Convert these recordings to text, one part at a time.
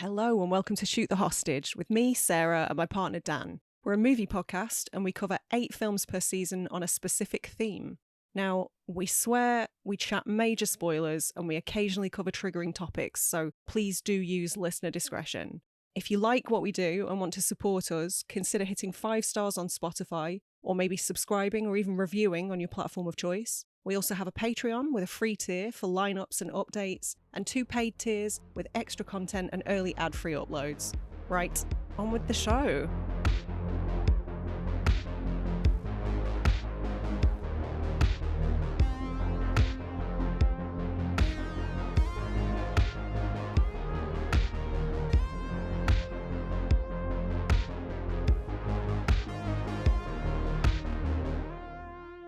Hello and welcome to Shoot the Hostage with me, Sarah, and my partner Dan. We're a movie podcast and we cover 8 films per season on a specific theme. Now, we swear, we chat major spoilers, and we occasionally cover triggering topics, so please do use listener discretion. If you like what we do and want to support us, consider hitting 5 stars on Spotify, or maybe subscribing or even reviewing on your platform of choice. We also have a Patreon with a free tier for lineups and updates, and 2 paid tiers with extra content and early ad-free uploads. Right, on with the show.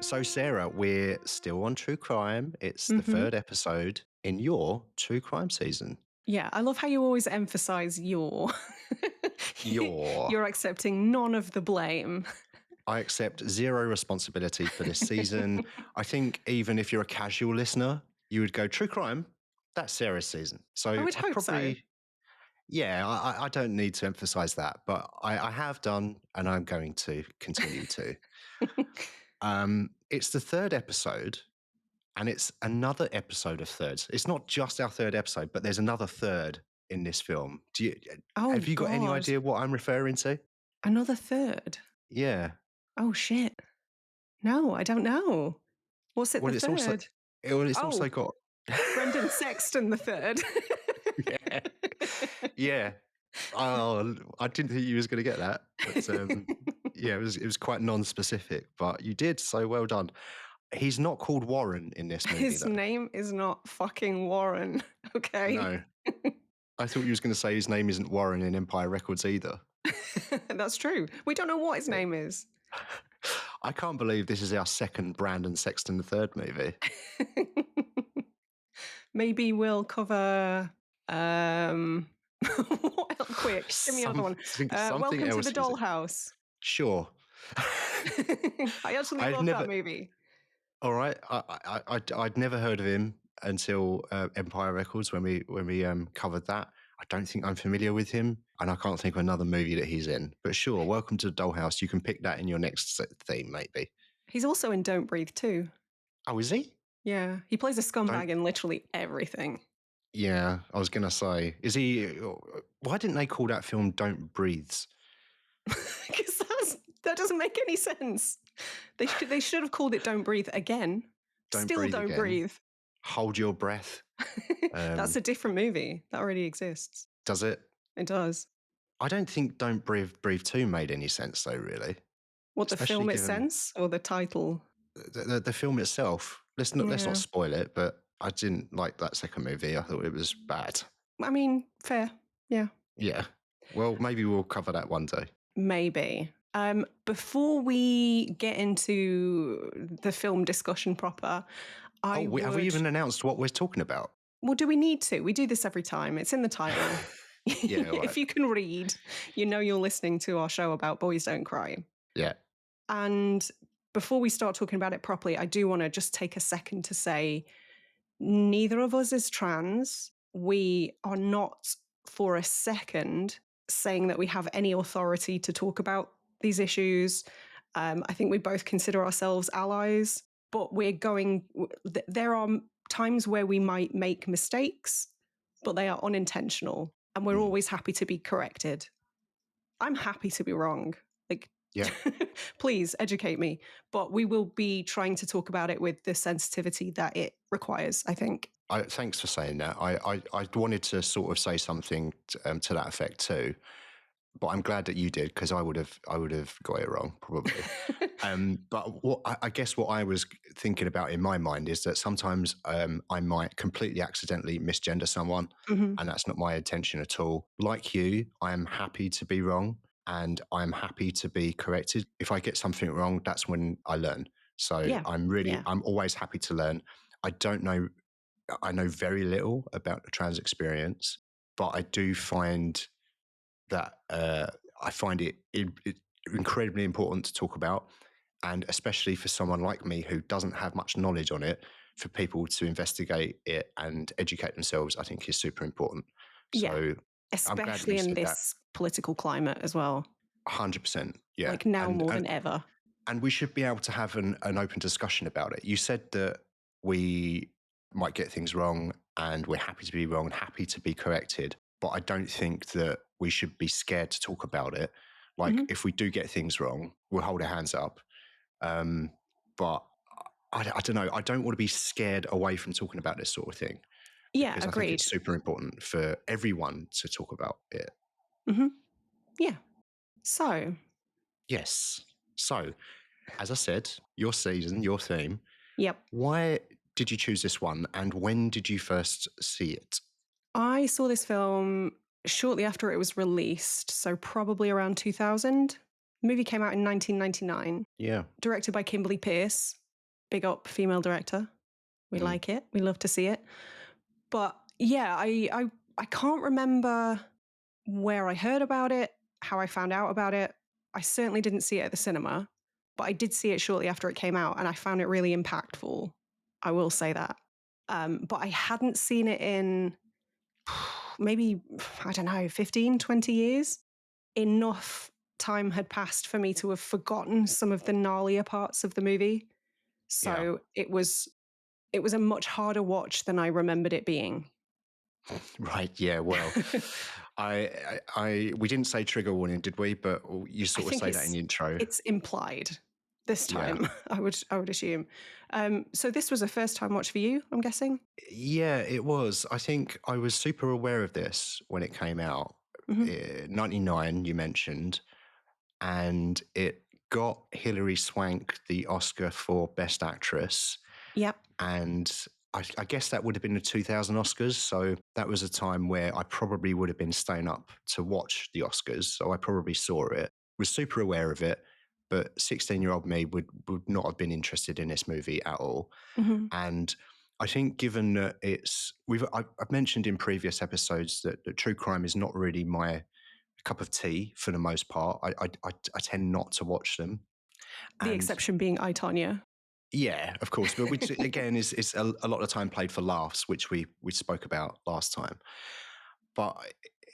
So, Sarah, we're still on true crime. It's the 3rd episode in your true crime season. Yeah, I love how you always emphasize your. You're accepting none of the blame. I accept zero responsibility for this season. I think even if you're a casual listener, you would go, true crime, that's Sarah's season. So I would hope so. Yeah, I don't need to emphasize that, but I have done, and I'm going to continue to. It's the 3rd episode, and it's another episode of thirds. It's not just our 3rd episode, but there's another 3rd in this film. Have you got any idea what I'm referring to? Another 3rd? Yeah. Oh, shit. No, I don't know. What's it, the 3rd? It's also got... Brendan Sexton the 3rd. Yeah. Oh, I didn't think you was going to get that. But, yeah, it was quite non-specific, but you did, so well done. He's not called Warren in this movie, His name is not fucking Warren, okay? No. I thought you was going to say his name isn't Warren in Empire Records either. That's true. We don't know what his name is. I can't believe this is our 2nd Brandon Sexton the 3rd movie. Maybe we'll cover... what else? Quick, give me another one. Welcome to the Dollhouse. Sure. I actually love that movie. All right. I'd never heard of him until Empire Records when we covered that. I don't think I'm familiar with him, and I can't think of another movie that he's in. But sure, Welcome to the Dollhouse. You can pick that in your next theme, maybe. He's also in Don't Breathe too. Oh, is he? Yeah, he plays a scumbag in literally everything. Yeah, I was going to say, is he... Why didn't they call that film Don't Breathe? Because that doesn't make any sense. They should have called it Don't Breathe Again. Don't Breathe. Hold Your Breath. That's a different movie. That already exists. Does it? It does. I don't think Don't Breathe 2 made any sense, though, really. What, the film sense or the title? The film itself. Let's not spoil it, but I didn't like that 2nd movie. I thought it was bad. I mean, fair. Yeah. Yeah. Well, maybe we'll cover that one day. Maybe. Before we get into the film discussion proper, have we even announced what we're talking about? Well, do we need to? We do this every time. It's in the title. Yeah, right. If you can read, you know you're listening to our show about Boys Don't Cry. Yeah. And before we start talking about it properly, I do want to just take a second to say neither of us is trans. We are not for a second saying that we have any authority to talk about these issues. I think we both consider ourselves allies, but there are times where we might make mistakes, but they are unintentional, and we're always happy to be corrected. I'm happy to be wrong. Yeah. Please educate me. But we will be trying to talk about it with the sensitivity that it requires, I think. Thanks for saying that. I wanted to sort of say something to that effect too, but I'm glad that you did, because I would have got it wrong probably. But I guess what I was thinking about in my mind is that sometimes I might completely accidentally misgender someone, and that's not my intention at all. Like you, I am happy to be wrong, and I'm happy to be corrected. If I get something wrong, that's when I learn. So yeah. I'm always happy to learn. I know very little about the trans experience, but I do find that I find it incredibly important to talk about, and especially for someone like me who doesn't have much knowledge on it, for people to investigate it and educate themselves, I think is super important. So I'm glad that you especially in said that. this political climate as well. 100%. Yeah. Like now more than ever. And we should be able to have an open discussion about it. You said that we might get things wrong and we're happy to be wrong and happy to be corrected. But I don't think that we should be scared to talk about it. Like, if we do get things wrong, we'll hold our hands up. But I don't know. I don't want to be scared away from talking about this sort of thing. Yeah, Because I think it's super important for everyone to talk about it. Yeah. So. Yes. So, as I said, your season, your theme. Yep. Why did you choose this one, and when did you first see it? I saw this film shortly after it was released, so probably around 2000. The movie came out in 1999. Yeah. Directed by Kimberly Peirce. Big up female director. We like it. We love to see it. But yeah, I can't remember where I heard about it, how I found out about it. I certainly didn't see it at the cinema, but I did see it shortly after it came out, and I found it really impactful. I will say that. But I hadn't seen it in maybe, I don't know, 15, 20 years. Enough time had passed for me to have forgotten some of the gnarlier parts of the movie. So it was a much harder watch than I remembered it being. Right. Yeah. Well, we didn't say trigger warning, did we? But you sort of say that in the intro. It's implied this time. I would assume. So this was a first time watch for you, I'm guessing. Yeah, it was. I think I was super aware of this when it came out. 99, you mentioned, and it got Hilary Swank the Oscar for Best Actress. Yep. And I guess that would have been the 2000 Oscars. So that was a time where I probably would have been staying up to watch the Oscars. So I probably saw it, was super aware of it. But 16-year-old me would not have been interested in this movie at all. And I think given that I've mentioned in previous episodes that true crime is not really my cup of tea for the most part. I tend not to watch them. The exception being I, Tonya. Yeah, of course. But which again is a lot of the time played for laughs, which we spoke about last time. But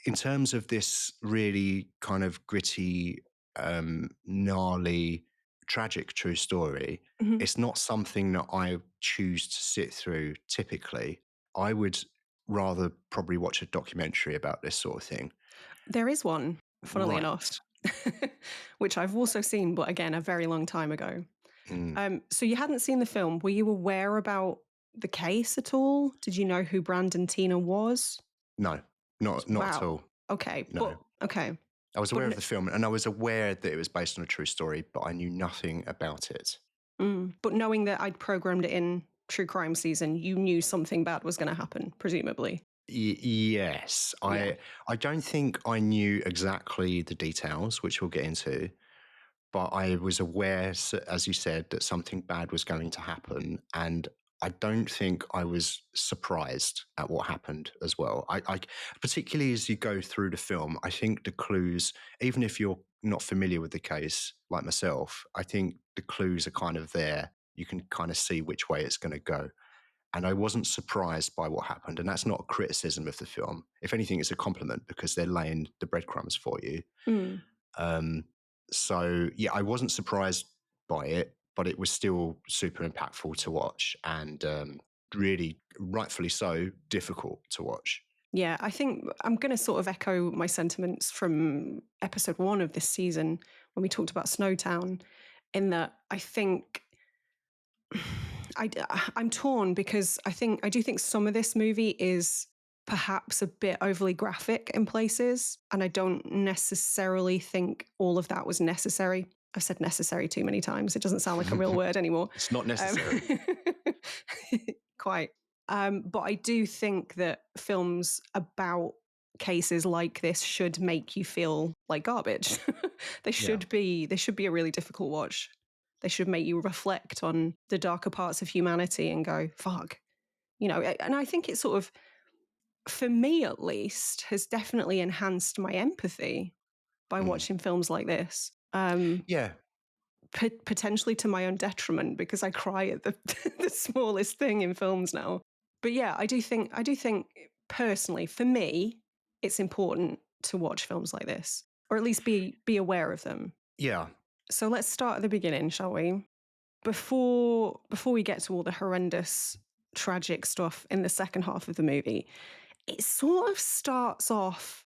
in terms of this really kind of gritty, gnarly, tragic true story, it's not something that I choose to sit through typically. I would rather probably watch a documentary about this sort of thing. There is one, funnily enough, which I've also seen, but again, a very long time ago. So you hadn't seen the film. Were you aware about the case at all? Did you know who Brandon Teena was? No, not at all. Okay. No. Okay. I was aware of the film, and I was aware that it was based on a true story, but I knew nothing about it. But knowing that I'd programmed it in True Crime Season, you knew something bad was going to happen, presumably. Yes. I don't think I knew exactly the details, which we'll get into, but I was aware, as you said, that something bad was going to happen, and I don't think I was surprised at what happened as well. I particularly as you go through the film, I think the clues, even if you're not familiar with the case like myself, I think the clues are kind of there. You can kind of see which way it's going to go. And I wasn't surprised by what happened. And that's not a criticism of the film. If anything, it's a compliment because they're laying the breadcrumbs for you. So, yeah, I wasn't surprised by it, but it was still super impactful to watch and really, rightfully so, difficult to watch. Yeah, I think I'm going to sort of echo my sentiments from episode 1 of this season when we talked about Snowtown, in that I think I'm torn because I do think some of this movie is perhaps a bit overly graphic in places, and I don't necessarily think all of that was necessary. I've said necessary too many times. It doesn't sound like a real word anymore. It's not necessary. Quite. But I do think that films about cases like this should make you feel like garbage. They should be a really difficult watch. They should make you reflect on the darker parts of humanity and go, fuck. You know, and I think it sort of, for me at least, has definitely enhanced my empathy by watching films like this. Potentially to my own detriment because I cry at the smallest thing in films now. But yeah, I do think personally, for me, it's important to watch films like this, or at least be aware of them. Yeah. So let's start at the beginning, shall we? Before we get to all the horrendous, tragic stuff in the second half of the movie, it sort of starts off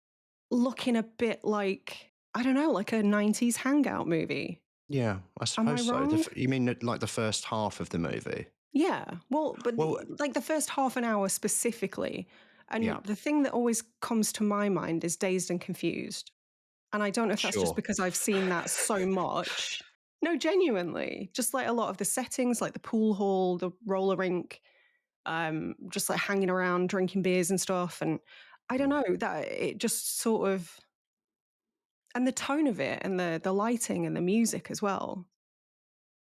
looking a bit like, I don't know, like a 90s hangout movie. Yeah, I Am I suppose so. wrong? You mean like the first half of the movie? Yeah. Well, but Well, like the first half an hour specifically. yeah, And the thing that always comes to my mind is Dazed and Confused. And I don't know if that's just sure. because I've seen that so much. No, genuinely. Just like a lot of the settings, like the pool hall, the roller rink, just like hanging around, drinking beers and stuff. And I don't Mm, know, that it just sort of, and the tone of it and the lighting and the music as well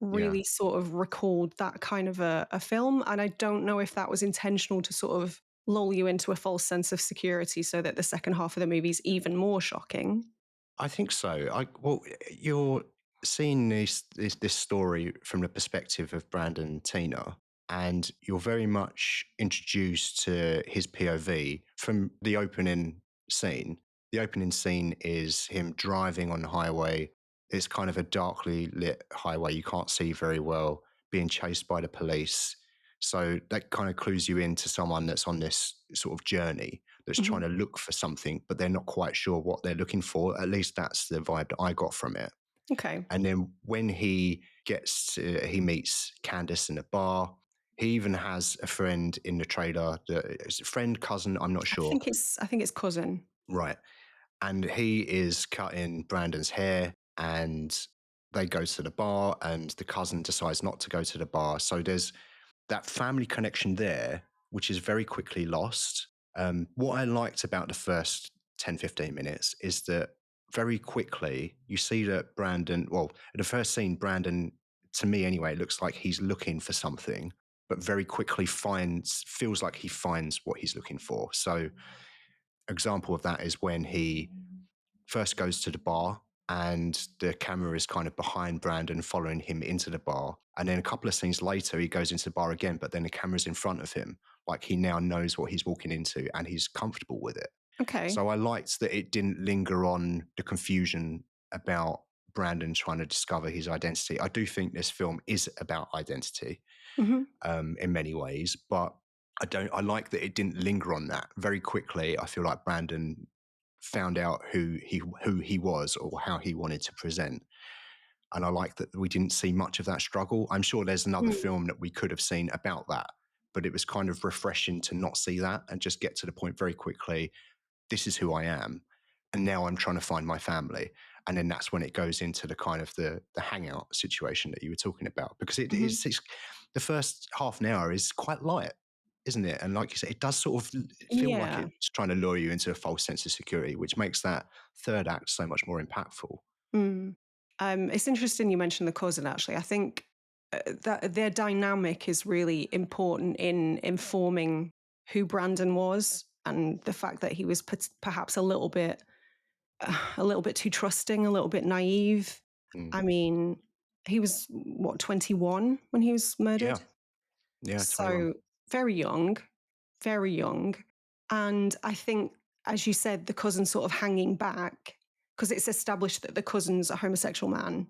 yeah. really sort of recalled that kind of a film. And I don't know if that was intentional to sort of lull you into a false sense of security so that the second half of the movie is even more shocking. I think so. Well, you're seeing this story from the perspective of Brandon Teena, and you're very much introduced to his POV from the opening scene. The opening scene is him driving on the highway. It's kind of a darkly lit highway. You can't see very well, being chased by the police. So that kind of clues you into someone that's on this sort of journey, that's Mhm. trying to look for something, but they're not quite sure what they're looking for. At least that's the vibe that I got from it. Okay. And then when he meets Candace in a bar. He even has a friend in the trailer. Is it friend, cousin? I'm not sure. I think it's cousin. Right. And he is cutting Brandon's hair, and they go to the bar, and the cousin decides not to go to the bar. So there's that family connection there, which is very quickly lost. What I liked about the first 10, 15 minutes is that very quickly you see that Brandon, well, in the first scene, Brandon, to me anyway, looks like he's looking for something, but very quickly feels like he finds what he's looking for. So, example of that is when he first goes to the bar and the camera is kind of behind Brandon, following him into the bar. And then a couple of scenes later, he goes into the bar again, but then the camera's in front of him. Like he now knows what he's walking into and he's comfortable with it. Okay. So I liked that it didn't linger on the confusion about Brandon trying to discover his identity. I do think this film is about identity Hmm. in many ways, but I like that it didn't linger on that. Very quickly, I feel like Brandon found out who he was or how he wanted to present. And I like that we didn't see much of that struggle. I'm sure there's another film that we could have seen about that, but it was kind of refreshing to not see that and just get to the point very quickly. This is who I am, and now I'm trying to find my family. And then that's when it goes into the kind of the hangout situation that you were talking about, because Hmm. it's the first half an hour is quite light, isn't it? And like you said, it does sort of feel like Yeah. it's trying to lure you into a false sense of security, which makes that third act so much more impactful. Mm. It's interesting you mentioned the cousin, actually. I think that their dynamic is really important in informing who Brandon was and the fact that he was perhaps a little bit too trusting, a little bit naive. Mm. I mean, he was what, 21 when he was Yeah, murdered? yeah, 21. So very young, very young. And I think, as you said, the cousin sort of hanging back because it's established that the cousin's a homosexual man.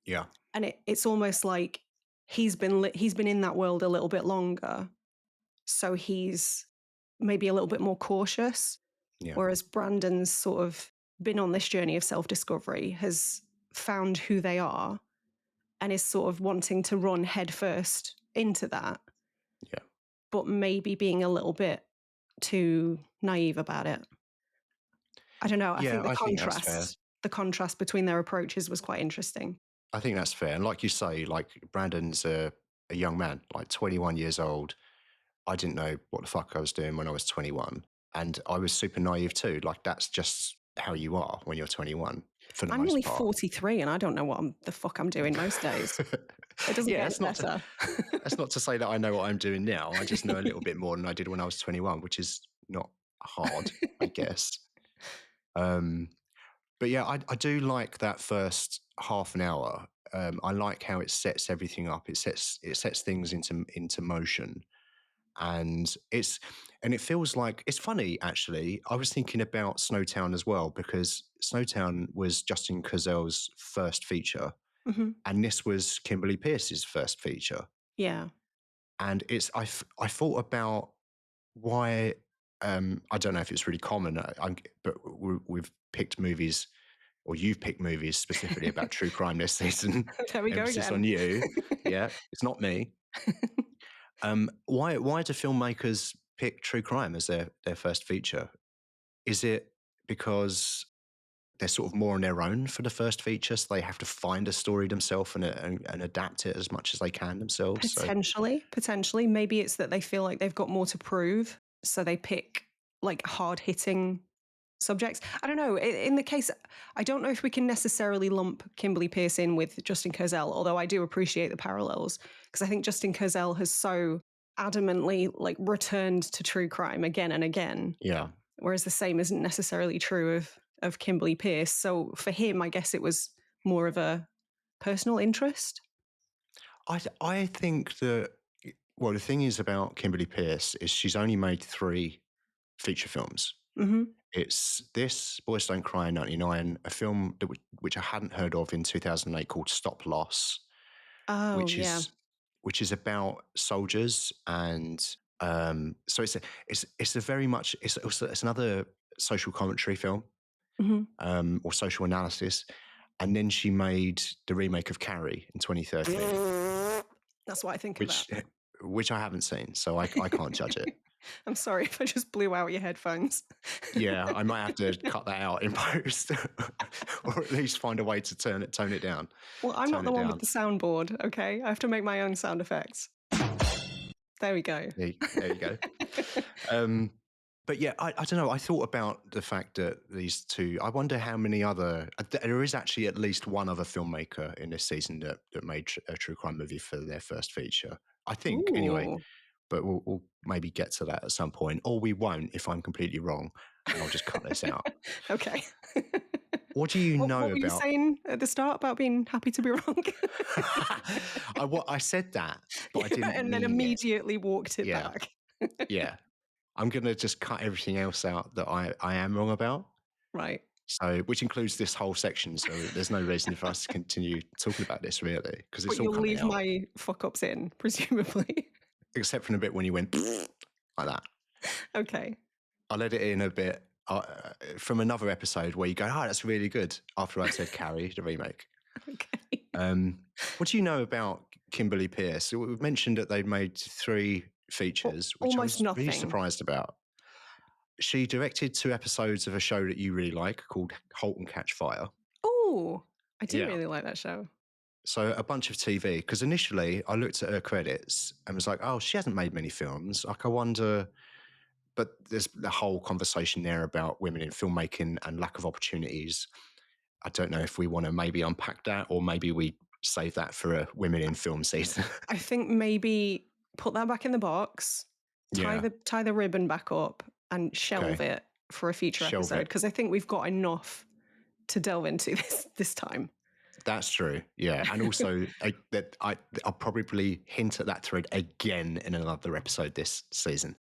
Yeah, And it's almost like he's been in that world a little bit longer. So he's maybe a little bit more cautious. yeah, Whereas Brandon's sort of been on this journey of self-discovery, has found who they are, and is sort of wanting to run headfirst into that, yeah, but maybe being a little bit too naive about it. I don't know. I yeah. think I think that's fair. the contrast between their approaches was quite interesting. I think that's fair. And like you say, like Brandon's a young man, like 21 years old. I didn't know what the fuck I was doing when I was 21. And I was super naive too. Like that's just how you are when you're 21 for the I'm most only part. 43 and I don't know the fuck I'm doing most days. It doesn't Yeah, get any better. that's not to say that I know what I'm doing now. I just know a little bit more than I did when I was 21, which is not hard, I guess. Um, but yeah, I do like that first half an hour. I like how it sets everything up. It sets things into motion. And it feels like, it's funny actually. I was thinking about Snowtown as well, because Snowtown was Justin Kurzel's first feature, and this was Kimberly Peirce's first feature. Yeah. And I thought about why. I don't know if it's really common, but we've picked movies, or you've picked movies specifically about true crime this season. There we go Emphasis again. on you. Yeah, it's not me. Why do filmmakers pick true crime as their first feature? Is it because they're sort of more on their own for the first feature, so they have to find a story themselves and adapt it as much as they can themselves? So Potentially. Maybe it's that they feel like they've got more to prove, so they pick like hard-hitting subjects. I don't know. In the case, I don't know if we can necessarily lump Kimberly Peirce in with Justin Kurzel, although I do appreciate the parallels, because I think Justin Kurzel has so adamantly like returned to true crime again and again, yeah, whereas the same isn't necessarily true of Kimberly Peirce. So for him, I guess it was more of a personal interest. I think that, well, the thing is about Kimberly Peirce is she's only made 3 feature films. Mm-hmm. It's this, Boys Don't Cry in '99, a film which I hadn't heard of in 2008 called Stop Loss, Oh, which yeah. is about soldiers, and so it's a very much, it's another social commentary film, Mm-hmm. or social analysis. And then she made the remake of Carrie in 2013, That's what I think about. which I haven't seen, so I can't judge it. I'm sorry if I just blew out your headphones. Yeah, I might have to cut that out in post, or at least find a way to tone it down. Well, I'm not Tone the it one with down. the soundboard, okay? I have to make my own sound effects. There we go. There you go. But yeah, I don't know. I thought about the fact that these two, I wonder how many other, there is actually at least one other filmmaker in this season that made a true crime movie for their first feature. I think, anyway. Ooh. But we'll maybe get to that at some point, or we won't if I'm completely wrong, and I'll just cut this out. Okay. What do you know What were you about? saying at the start about being happy to be wrong? I said that, but I didn't And then mean it. immediately walked it Yeah, back. yeah. I'm gonna just cut everything else out that I am wrong about. Right. So, which includes this whole section. So, there's no reason for us to continue talking about this really, because it's But all you'll coming leave out, my fuck ups in, presumably. except from the bit when you went like that. Okay. I'll let it in a bit from another episode where you go, "Oh, that's really good." After I said Carrie, the remake. Okay. What do you know about Kimberly Peirce? So we've mentioned that they'd made 3 features, which I Almost was really nothing. surprised about. She directed 2 episodes of a show that you really like called *Halt and Catch Fire*. Oh, I do Yeah. really like that show. So a bunch of TV, because initially I looked at her credits and was like, oh, she hasn't made many films. Like, I wonder, but there's the whole conversation there about women in filmmaking and lack of opportunities. I don't know if we want to maybe unpack that, or maybe we save that for a women in film season. I think maybe put that back in the box, tie Yeah. the ribbon back up, and shelve Okay. it for a future Shelve episode, it. because I think we've got enough to delve into this time. That's true. Yeah. And also, I'll probably hint at that thread again in another episode this season.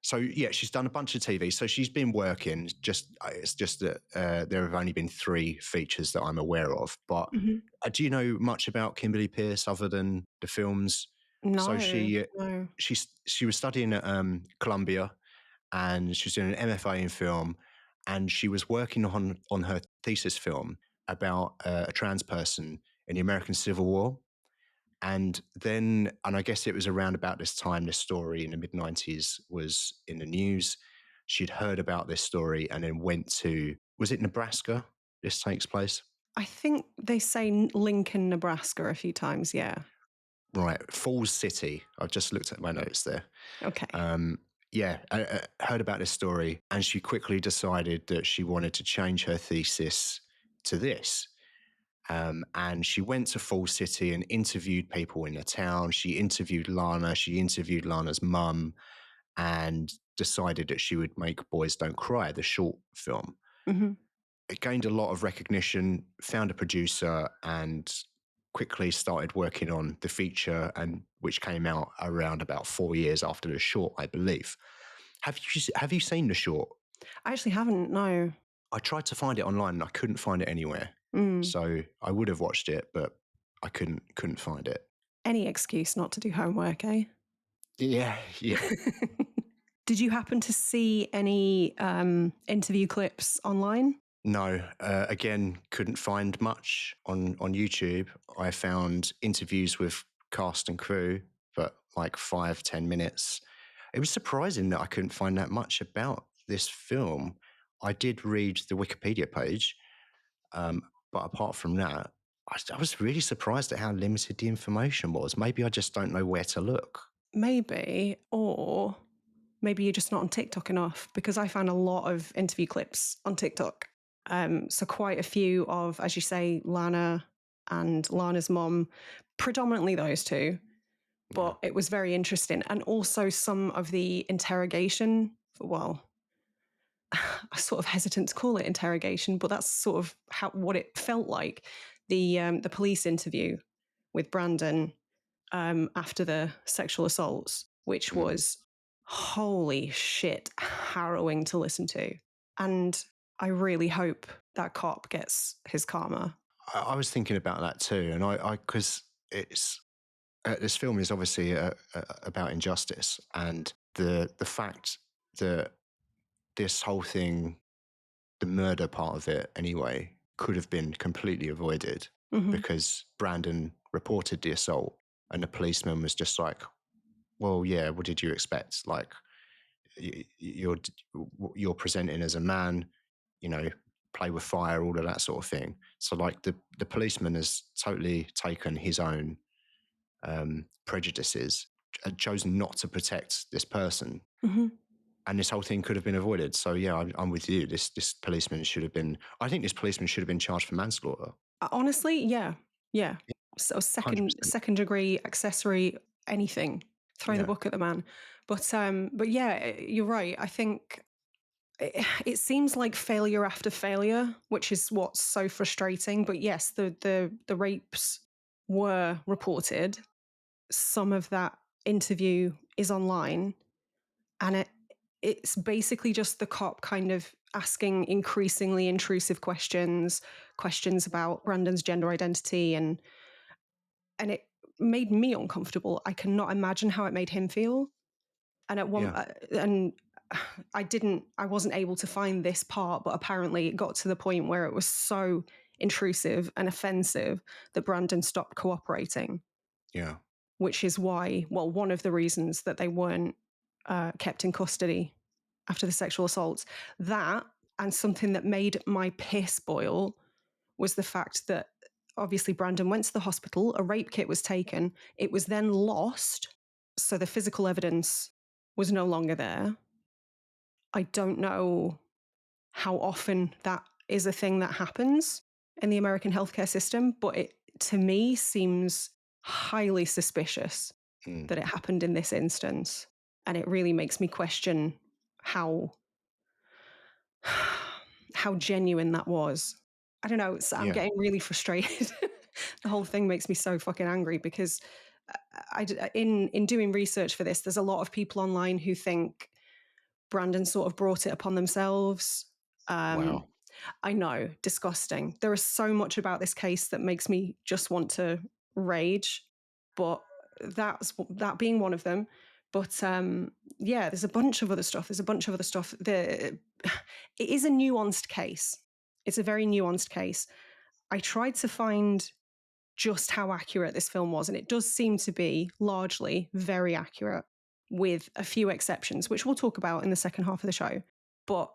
So, yeah, she's done a bunch of TV. So she's been working. It's just that there have only been 3 features that I'm aware of. But do you know much about Kimberly Peirce other than the films? So No. she was studying at Columbia, and she was doing an MFA in film, and she was working on her thesis film about a trans person in the American Civil War. And I guess it was around about this time, this story in the mid-90s was in the news. She'd heard about this story and then went to, was it Nebraska this takes place? I think they say Lincoln, Nebraska a few times. Yeah. Right, Falls City. I've just looked at my notes there. Okay. Yeah, heard about this story, and she quickly decided that she wanted to change her thesis to this. And she went to Falls City and interviewed people in the town. She interviewed Lana. She interviewed Lana's mum, and decided that she would make Boys Don't Cry, the short film. Mhm. It gained a lot of recognition, found a producer, and quickly started working on the feature, and which came out around about 4 years after the short, I believe. Have you seen the short? I actually haven't, no. I tried to find it online and I couldn't find it anywhere. Mm. So I would have watched it, but I couldn't find it. Any excuse not to do homework, eh? Yeah. Did you happen to see any interview clips online? No, again, couldn't find much on YouTube. I found interviews with cast and crew, but like 5-10 minutes. It was surprising that I couldn't find that much about this film. I did read the Wikipedia page, but apart from that, I was really surprised at how limited the information was. Maybe I just don't know where to look. Maybe, or maybe you're just not on TikTok enough, because I found a lot of interview clips on TikTok. So quite a few of, as you say, Lana and Lana's mom, predominantly those two. But it was very interesting. And also some of the interrogation, well, I'm sort of hesitant to call it interrogation, but that's sort of what it felt like. The police interview with Brandon after the sexual assaults, which was, holy shit, harrowing to listen to. And I really hope that cop gets his karma. I was thinking about that too, and I because it's this film is obviously about injustice, and the fact that this whole thing, the murder part of it anyway, could have been completely avoided because Brandon reported the assault, and the policeman was just like, "Well, yeah, what did you expect? Like, you're presenting as a man, you know, play with fire, all of that sort of thing." So like the policeman has totally taken his own prejudices and chosen not to protect this person. And this whole thing could have been avoided. So yeah, I'm with you. This policeman should have been. I think this policeman should have been charged for manslaughter. Honestly, yeah. So 100%. second degree, accessory, anything. Throw the book at the man. But yeah, you're right. I think it seems like failure after failure, which is what's so frustrating. But yes, the rapes were reported. Some of that interview is online, and it's basically just the cop kind of asking increasingly intrusive questions about Brandon's gender identity, and it made me uncomfortable. I cannot imagine how it made him feel. And at one and I wasn't able to find this part, but apparently it got to the point where it was so intrusive and offensive that Brandon stopped cooperating. Yeah. Which is why, well, one of the reasons that they weren't kept in custody after the sexual assaults. That, and something that made my piss boil, was the fact that obviously Brandon went to the hospital, a rape kit was taken, it was then lost, so the physical evidence was no longer there. I don't know how often that is a thing that happens in the American healthcare system, but it, to me, seems highly suspicious that it happened in this instance. And it really makes me question how genuine that was. I don't know. I'm getting really frustrated. The whole thing makes me so fucking angry because in doing research for this, there's a lot of people online who think Brandon sort of brought it upon themselves. Wow. I know, disgusting. There is so much about this case that makes me just want to rage, but that being one of them. But yeah, there's a bunch of other stuff. It is a nuanced case. It's a very nuanced case. I tried to find just how accurate this film was, and it does seem to be largely very accurate, with a few exceptions, which we'll talk about in the second half of the show. But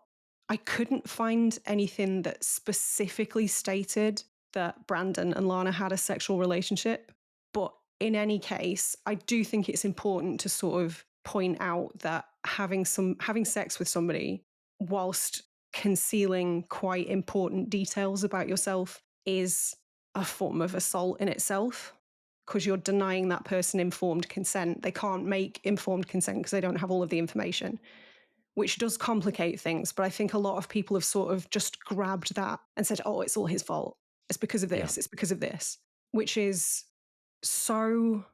I couldn't find anything that specifically stated that Brandon and Lana had a sexual relationship. But in any case, I do think it's important to sort of point out that having sex with somebody whilst concealing quite important details about yourself is a form of assault in itself, because you're denying that person informed consent. They can't make informed consent because they don't have all of the information, which does complicate things. But I think a lot of people have sort of just grabbed that and said, oh, it's all his fault. It's because of this. It's because of this. which is so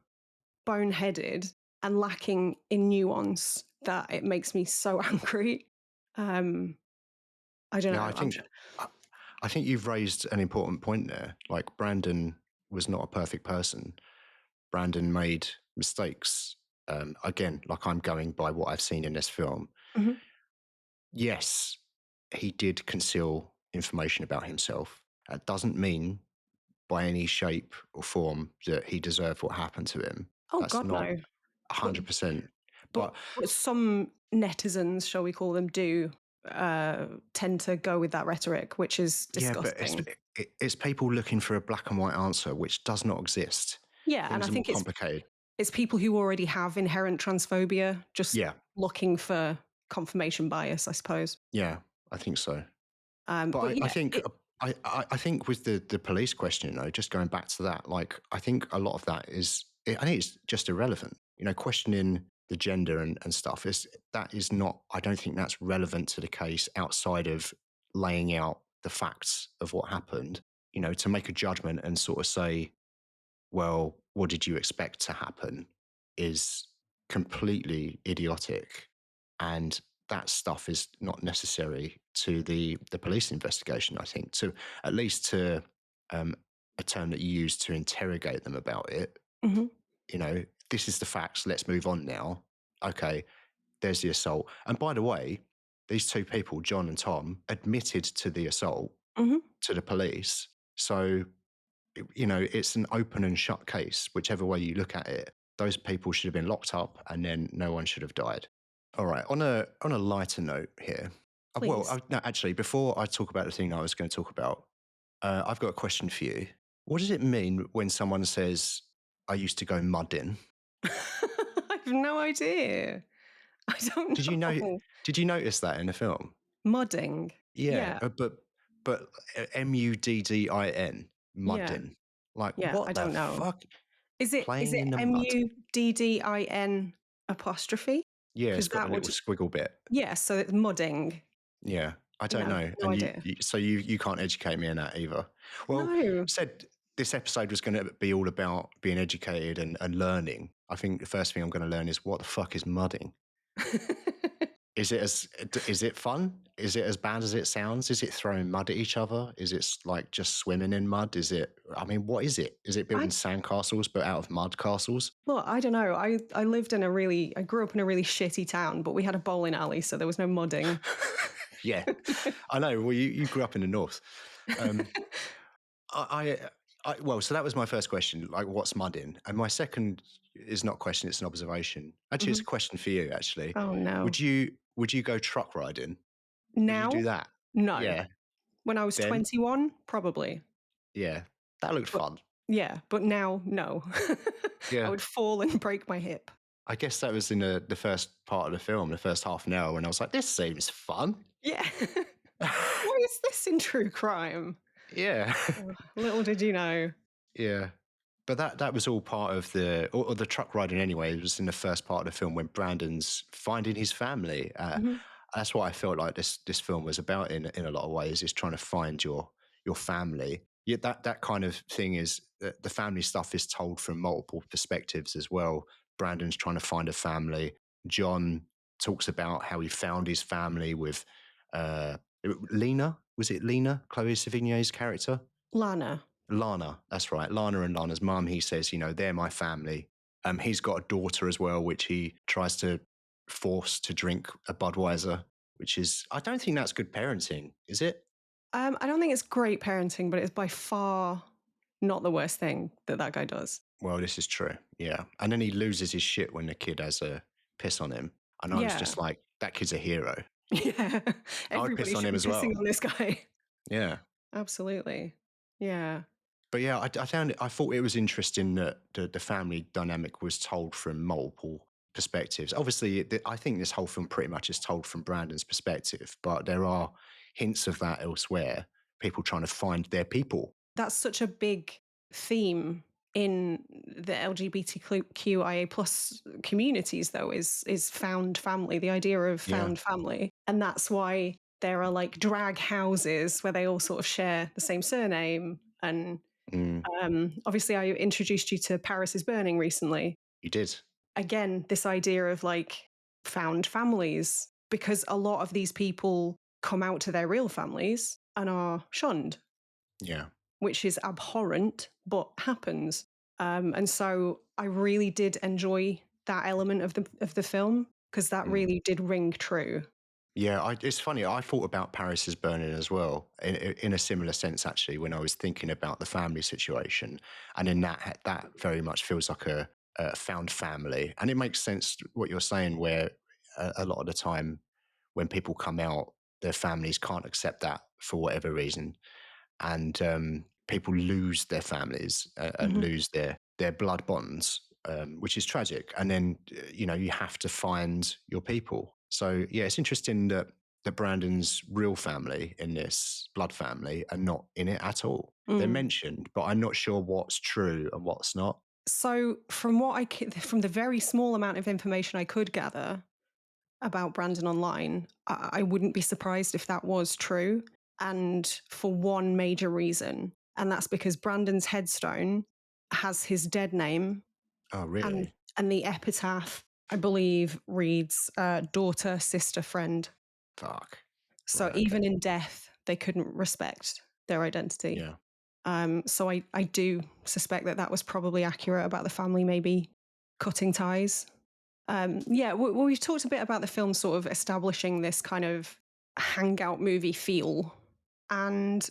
boneheaded and lacking in nuance that it makes me so angry. I don't know. I think you've raised an important point there. Like, Brandon was not a perfect person. Brandon made mistakes. Again, like, I'm going by what I've seen in this film. Mhm. Yes, he did conceal information about himself. That doesn't mean by any shape or form that he deserved what happened to him. Oh That's God, not no. 100%. But But some netizens, shall we call them, do tend to go with that rhetoric, which is yeah, but disgusting. it's people looking for a black and white answer, which does not exist. Yeah, and I Things are more think complicated. it's people who already have inherent transphobia just Yeah, looking for confirmation bias, I suppose. yeah, I think so. But But I yeah, think I think with the police question, though, just going back to that, like, I think a lot of that is, I think it's just irrelevant. Questioning the gender and stuff is not. I don't think that's relevant to the case outside of laying out the facts of what happened. To make a judgment and sort of say, well, what did you expect to happen, is completely idiotic. And that stuff is not necessary to the police investigation, I think, to at least to a term that you use to interrogate them about it. mhm, This is the facts. Let's move on now. Okay, there's the assault. And by the way, these two people, John and Tom, admitted to the assault mhm. to the police. So it's an open and shut case, whichever way you look at it. Those people should have been locked up, and then no one should have died. All right. On a lighter note here. Please. No, actually, before I talk about the thing I was going to talk about, I've got a question for you. What does it mean when someone says, "I used to go muddin"? I have no idea. I don't Did you know? know. Did you notice that in the film? Mudding. Yeah, Yeah, but muddin, yeah, muddin. Like, yeah. I what the don't know. fuck? Is it Playing in the mud. muddin apostrophe? Yeah, it's Because got a that little would, squiggle bit. yeah. So it's mudding. Yeah, I don't No, know. no And idea. so you can't educate me in that either. Well, No. said this episode was going to be all about being educated and learning. I think the first thing I'm going to learn is what the fuck is mudding. Is it fun? Is it as bad as it sounds? Is it throwing mud at each other? Is it like just swimming in mud? I mean, what is it? Is it I building sandcastles but out of mud castles? Look, I don't know. I grew up in a really shitty town, but we had a bowling alley, so there was no mudding. Yeah, I know. Well, you grew up in the north. Um, I, well, so that was my first question. Like, what's mudding? And my second is not a question; it's an observation. Actually, it's Mhm. a question for you. Actually, Oh no. would you go truck riding? Would you do Now? that? No. Yeah. When I was Then, 21, probably. yeah, that looked But fun. yeah, but now, no. I Yeah. would fall and break my hip. I guess that was in the first part of the film, the first half an hour, when I was like, this seems fun. Yeah. Why is this in true crime? Yeah. Oh, little did you know. Yeah. But that was all part of or the truck riding anyway. It was in the first part of the film when Brandon's finding his family. Mhm. That's what I felt like this film was about in a lot of ways, is trying to find your family. Yeah, that kind of thing is the family stuff is told from multiple perspectives as well. Brandon's trying to find a family. John talks about how he found his family with uh, Lena. Was it Lena? Chloë Sevigny's character? Lana. Lana, that's right. Lana and Lana's mum, he says, they're my family. He's got a daughter as well, which he tries to force to drink a Budweiser, which is, I don't think that's good parenting, is it? I don't think it's great parenting, but it's by far not the worst thing that guy does. Well, this is true. Yeah. And then he loses his shit when the kid has a piss on him. And I was Yeah. just like, that kid's a hero. Yeah. I would Everybody piss on should him be as pissing well. on this guy. Yeah. Absolutely. Yeah. But yeah, I thought it was interesting that the family dynamic was told from multiple perspectives. Obviously, I think this whole film pretty much is told from Brandon's perspective, but there are hints of that elsewhere. People trying to find their people. That's such a big theme in the LGBTQIA plus communities, though, is found family, the idea of Yeah. found family. And that's why there are like drag houses where they all sort of share the same surname and Obviously, I introduced you to Paris is Burning recently. You did. Again, this idea of like found families, because a lot of these people come out to their real families and are shunned. Yeah. Which is abhorrent, but happens. And so I really did enjoy that element of the film because that really did ring true. Yeah, it's funny. I thought about Paris is Burning as well, in a similar sense, actually, when I was thinking about the family situation, and in that very much feels like a found family, and it makes sense what you're saying, where a lot of the time when people come out, their families can't accept that for whatever reason, and people lose their families and lose their blood bonds, which is tragic, and then you have to find your people. So yeah, it's interesting that Brandon's real family in this blood family are not in it at all. They're mentioned, but I'm not sure what's true and what's not. So from from the very small amount of information I could gather about Brandon online, I wouldn't be surprised if that was true. And for one major reason, and that's because Brandon's headstone has his dead name. Oh, really? And the epitaph, I believe, reads daughter, sister, friend. Fuck. So Right, even okay. in death, they couldn't respect their identity. Yeah. So I do suspect that was probably accurate about the family maybe cutting ties. We've talked a bit about the film sort of establishing this kind of hangout movie feel. And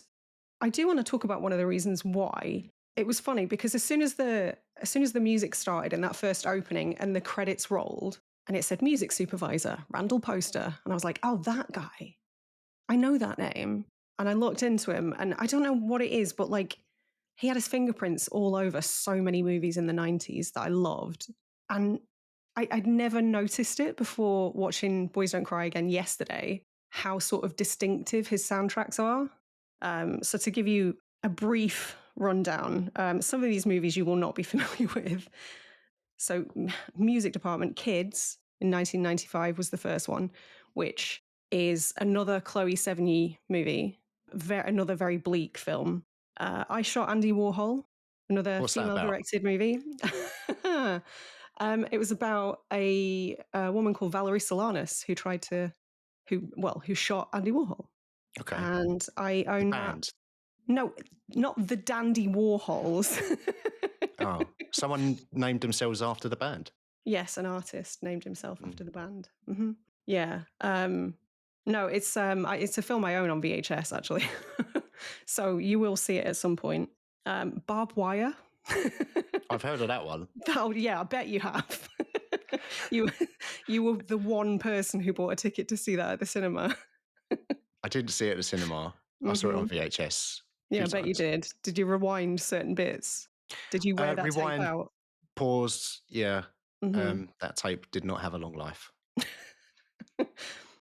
I do want to talk about one of the reasons why. It was funny because as soon as the music started in that first opening and the credits rolled and it said music supervisor Randall Poster, and I was like, oh, that guy, I know that name. And I looked into him, and I don't know what it is, but like he had his fingerprints all over so many movies in the 90s that I loved, and I'd never noticed it before watching Boys Don't Cry again yesterday, how sort of distinctive his soundtracks are. So to give you a brief rundown, some of these movies you will not be familiar with. So music department, Kids in 1995 was the first one, which is another Chloë Sevigny movie, another very bleak film. I Shot Andy Warhol, another What's that about? female-directed movie. It was about a woman called Valerie Solanas who shot Andy Warhol. Okay. And I own The that. band. No, not the Dandy Warhols. Oh, someone named themselves after the band. Yes, an artist named himself after the band. Yeah. No, it's a film I own on VHS actually, so you will see it at some point. Barbed Wire. I've heard of that one. Oh yeah, I bet you have. you were the one person who bought a ticket to see that at the cinema. I didn't see it at the cinema. I saw it on VHS. Yeah, I bet you did. Did you rewind certain bits? Did you wear that tape Rewind, out? pause. Yeah. That tape did not have a long life.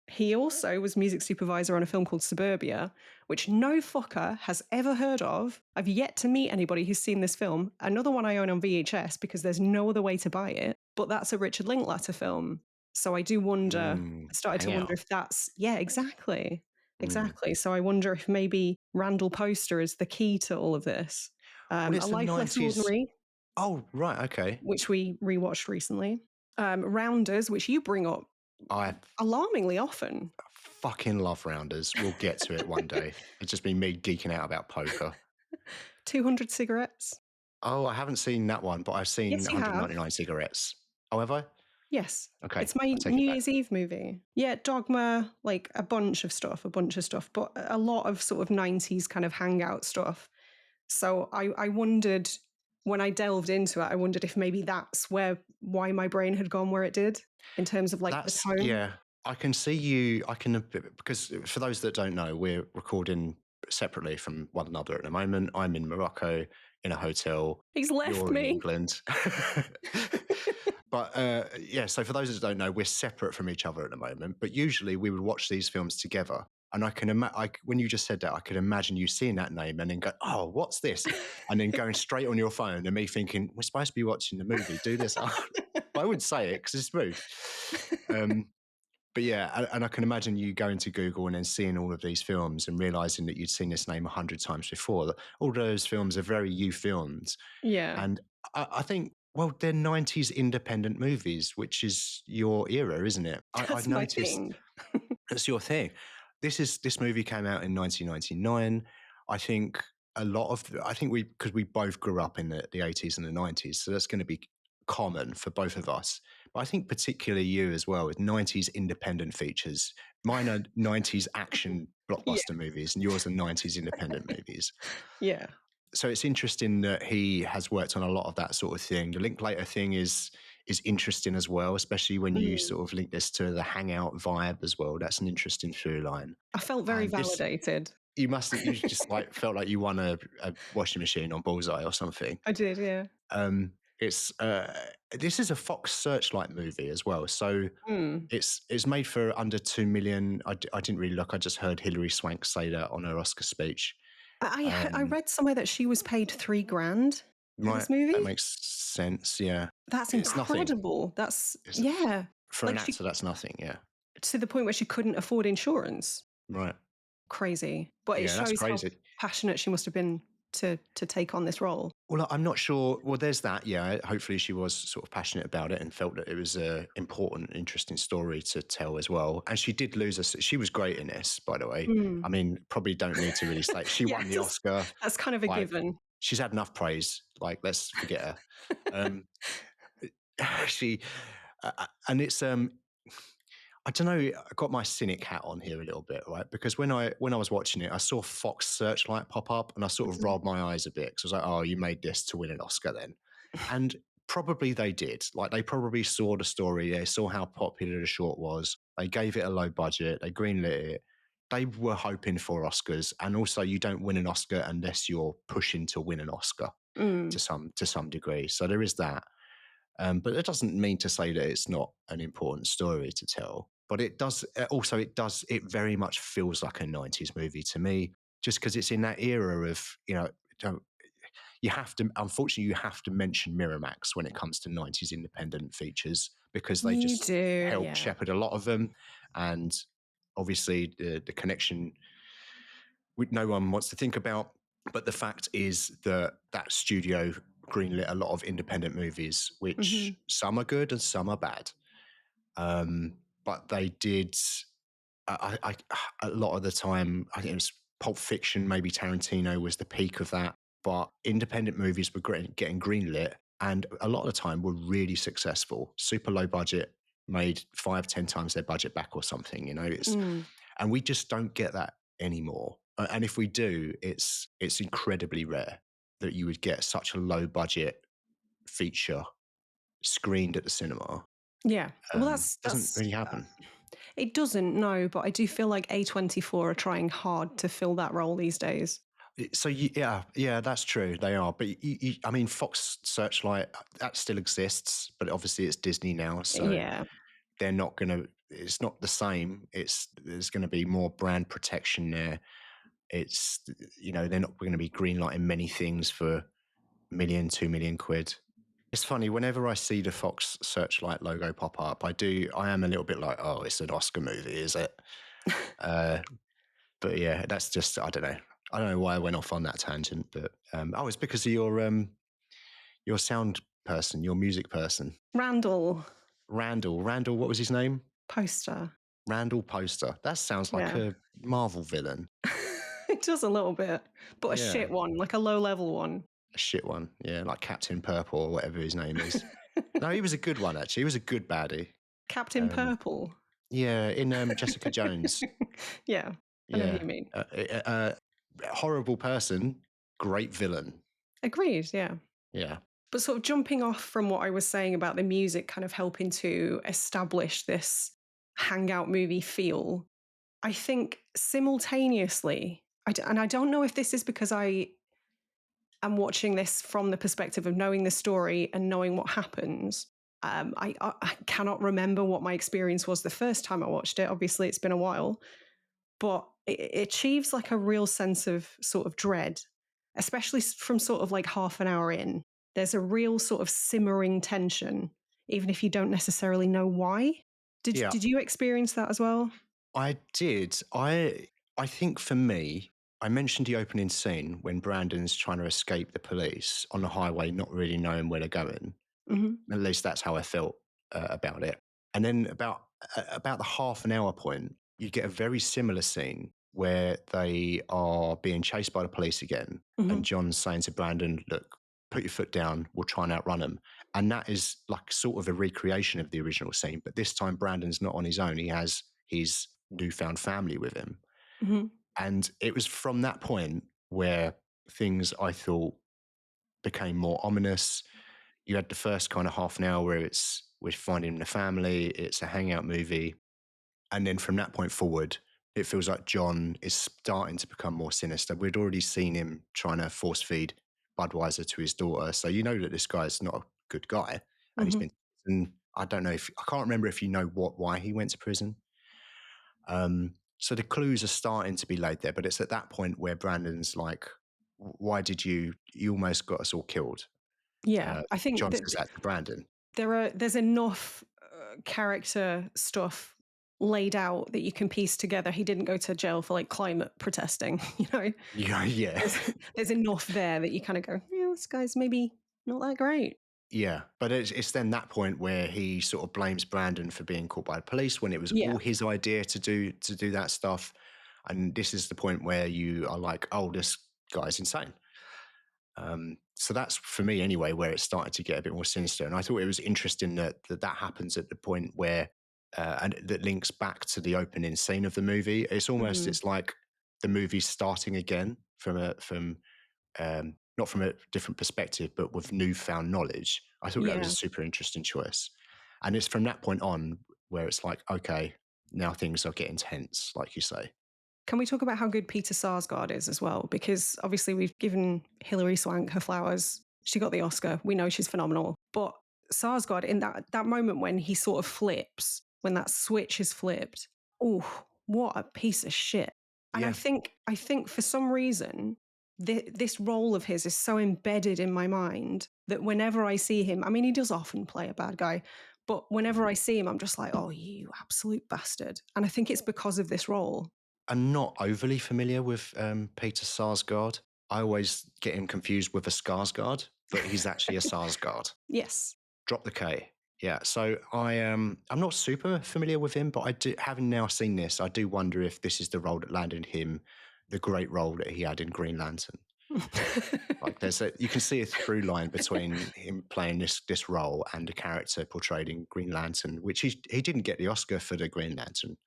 He also was music supervisor on a film called Suburbia, which no fucker has ever heard of. I've yet to meet anybody who's seen this film. Another one I own on VHS because there's no other way to buy it. But that's a Richard Linklater film. So I do wonder, I started to wonder if that's, yeah, exactly. Exactly. So I wonder if maybe Randall Poster is the key to all of this. Well, it's A the Life Less 90s. Ordinary. Oh, right. Okay. Which we rewatched recently. Rounders, which you bring up alarmingly often. Fucking love Rounders. We'll get to it one day. It's just been me geeking out about poker. 200 Cigarettes. Oh, I haven't seen that one, but I've seen Yes, you 199 have. Cigarettes. Oh, have I? Yes. Okay. It's my New Year's Eve movie. Yeah, Dogma, like a bunch of stuff, but a lot of sort of 90s kind of hangout stuff. So I wondered, when I delved into it, I wondered if maybe that's why my brain had gone where it did in terms of like the tone. Yeah, I can see you. Because for those that don't know, we're recording separately from one another at the moment. I'm in Morocco in a hotel. He's left You're me. in England. But so for those that don't know, we're separate from each other at the moment. But usually we would watch these films together. And I can imagine, when you just said that, I could imagine you seeing that name and then go, oh, what's this? And then going straight on your phone and me thinking, we're supposed to be watching the movie, do this. But I wouldn't say it because it's rude. But yeah, and I can imagine you going to Google and then seeing all of these films and realizing that you'd seen this name 100 times before. All those films are very you films. Yeah. And I think, well, they're 90s independent movies, which is your era, isn't it? That's I've my noticed thing. that's your thing. This movie came out in 1999. I think I think because we both grew up in the 80s and the 90s, so that's going to be common for both of us. But I think particularly you as well with 90s independent features. Mine are 90s action Yeah. blockbuster movies, and yours are 90s independent movies. Yeah. So it's interesting that he has worked on a lot of that sort of thing. The Linklater thing is interesting as well, especially when you sort of link this to the hangout vibe as well. That's an interesting through line. I felt very And this, validated. you just like felt like you won a washing machine on Bullseye or something. I did, yeah. It's this is a Fox Searchlight movie as well, so Mm. it's made for under 2 million. I didn't really look. I just heard Hilary Swank say that on her Oscar speech. I read somewhere that she was paid $3,000 for Right, this movie. that makes sense. Yeah, That's it's nothing. incredible. That's It's, yeah. for Like an actor, that's nothing. Yeah, to the point where she couldn't afford insurance. right. Crazy. But it Yeah, that's shows how crazy. passionate she must have been to take on this role. Well, I'm not sure. Well, there's that. Yeah, hopefully she was sort of passionate about it and felt that it was a important, interesting story to tell as well. And she did lose us. She was great in this, by the way. I mean, probably don't need to really say she Yeah, won the Oscar. that's kind of a Like, given. she's had enough praise. Like, let's forget her. She and it's I don't know. I got my cynic hat on here a little bit, right? Because when I was watching it, I saw Fox Searchlight pop up, and I sort of rolled my eyes a bit because I was like, "Oh, you made this to win an Oscar, then?" And probably they did. Like they probably saw the story, they saw how popular the short was, they gave it a low budget, they greenlit it. They were hoping for Oscars, and also you don't win an Oscar unless you're pushing to win an Oscar to some degree. So there is that. But it doesn't mean to say that it's not an important story to tell. But it does also, it very much feels like a 90s movie to me, just because it's in that era of, you have to, unfortunately, you have to mention Miramax when it comes to 90s independent features because they You just do, help yeah. shepherd a lot of them. And obviously, the connection no one wants to think about. But the fact is that studio greenlit a lot of independent movies, which some are good and some are bad. But they did, a lot of the time, I think it was Pulp Fiction, maybe Tarantino was the peak of that. But independent movies were getting greenlit and a lot of the time were really successful. Super low budget, made 5-10 times their budget back or something, and we just don't get that anymore. And if we do, it's incredibly rare that you would get such a low budget feature screened at the cinema. Yeah. Well, Doesn't really happen. It doesn't, no, but I do feel like A24 are trying hard to fill that role these days. So yeah, that's true. They are, but I mean, Fox Searchlight that still exists, but obviously it's Disney now, so Yeah. they're not going to. It's not the same. There's going to be more brand protection there. It's they're not going to be greenlighting many things for $1 million, 2 million quid. It's funny whenever I see the Fox Searchlight logo pop up, I am a little bit like, oh, it's an Oscar movie, is it? But yeah, that's just I don't know why I went off on that tangent, but it's because of your sound person, your music person, Randall Randall. What was his name? Poster. Randall Poster. That sounds like a Marvel villain. It does a little bit, but a shit one, like a low level one. A shit one, yeah, like Captain Purple or whatever his name is. No, he was a good one actually. He was a good baddie. Captain Purple. Yeah, in Jessica Jones. Yeah, I know who you mean. Horrible person, great villain. Agreed, yeah. Yeah. But sort of jumping off from what I was saying about the music kind of helping to establish this hangout movie feel, I think simultaneously, and I don't know if this is because I am watching this from the perspective of knowing the story and knowing what happens. I cannot remember what my experience was the first time I watched it. Obviously, it's been a while. But it achieves like a real sense of sort of dread, especially from sort of like half an hour in. There's a real sort of simmering tension, even if you don't necessarily know why. Yeah, Did you experience that as well? I did. I think for me, I mentioned the opening scene when Brandon's trying to escape the police on the highway, not really knowing where they're going. Hmm. At least that's how I felt about it. And then about the half an hour point, you get a very similar scene where they are being chased by the police again, Hmm. and John's saying to Brandon, "Look, put your foot down. We'll try and outrun them." And that is like sort of a recreation of the original scene, but this time Brandon's not on his own. He has his newfound family with him, Hmm. and it was from that point where things I thought became more ominous. You had the first kind of half an hour where we're finding the family, it's a hangout movie. And then from that point forward, it feels like John is starting to become more sinister. We'd already seen him trying to force feed Budweiser to his daughter. So you know that this guy's not a good guy. And he's Hmm. been, and I don't know if, I can't remember if you know why he went to prison. So the clues are starting to be laid there, but it's at that point where Brandon's like, why did you almost got us all killed? Yeah, I think John that says that to Brandon. there's enough character stuff laid out that you can piece together. He didn't go to jail for like climate protesting, you know. Yeah, yeah. There's enough there that you kind of go, yeah, this guy's maybe not that great. Yeah, but it's then that point where he sort of blames Brandon for being caught by the police when it was Yeah. all his idea to do that stuff, and this is the point where you are like, oh, this guy's insane. So that's for me anyway, where it started to get a bit more sinister, and I thought it was interesting that happens at the point where, and that links back to the opening scene of the movie. It's almost Hmm. it's like the movie's starting again not from a different perspective, but with newfound knowledge. I thought that was Yeah. a super interesting choice. And it's from that point on where it's like, okay, now things are getting tense, like you say. Can we talk about how good Peter Sarsgaard is as well? Because obviously we've given Hilary Swank her flowers. She got the Oscar. We know she's phenomenal. But Sarsgaard, in that moment when he sort of flips, when that switch is flipped, oh, what a piece of shit. And Yeah. I think for some reason, this role of his is so embedded in my mind that whenever I see him, I mean, he does often play a bad guy, but whenever I see him, I'm just like, oh, you absolute bastard. And I think it's because of this role. I'm not overly familiar with Peter Sarsgaard. I always get him confused with a Skarsgård, but he's actually a Sarsgaard. Yes. Drop the K. Yeah. So I'm not super familiar with him, but I do, having now seen this, I do wonder if this is the role that landed him the great role that he had in Green Lantern. Like you can see a through line between him playing this role and the character portrayed in Green Lantern, which he didn't get the Oscar for the Green Lantern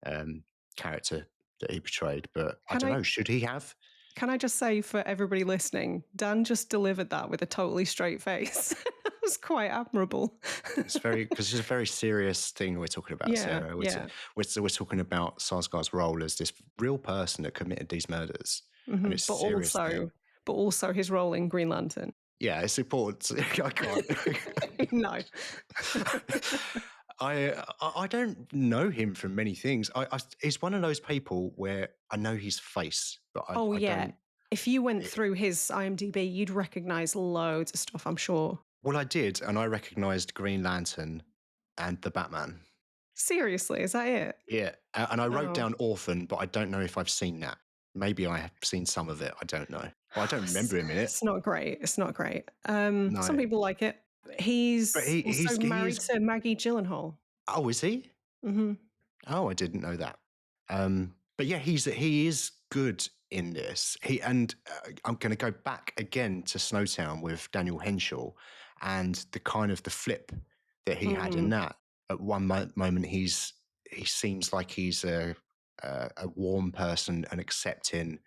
um, character that he portrayed, but I Can don't I know, should he have? can I just say for everybody listening, Dan just delivered that with a totally straight face. That was quite admirable. It's very because it's a very serious thing we're talking about, Yeah, Sarah. yeah. We're talking about Sarsgaard's role as this real person that committed these murders, and Hmm. it's a serious thing. But also his role in Green Lantern. Yeah, it's important. I can't. No. I don't know him from many things. He's one of those people where I know his face, but Oh I yeah. don't. If you went It, through his IMDb, you'd recognize loads of stuff, I'm sure. well, I did, and I recognised Green Lantern and the Batman. Seriously, is that it? Yeah, and I wrote Oh. down Orphan, but I don't know if I've seen that. Maybe I have seen some of it. I don't know. But I don't remember him in it. It's not great. It's not great. No, Some people like it. but He's also married he's. to Maggie Gyllenhaal. Oh, is he? Hmm. Oh, I didn't know that. But yeah, he is good in this. I'm going to go back again to Snowtown with Daniel Henshall, and the kind of the flip that he had in Mm. that. At one moment, he seems like he's a warm person and accepting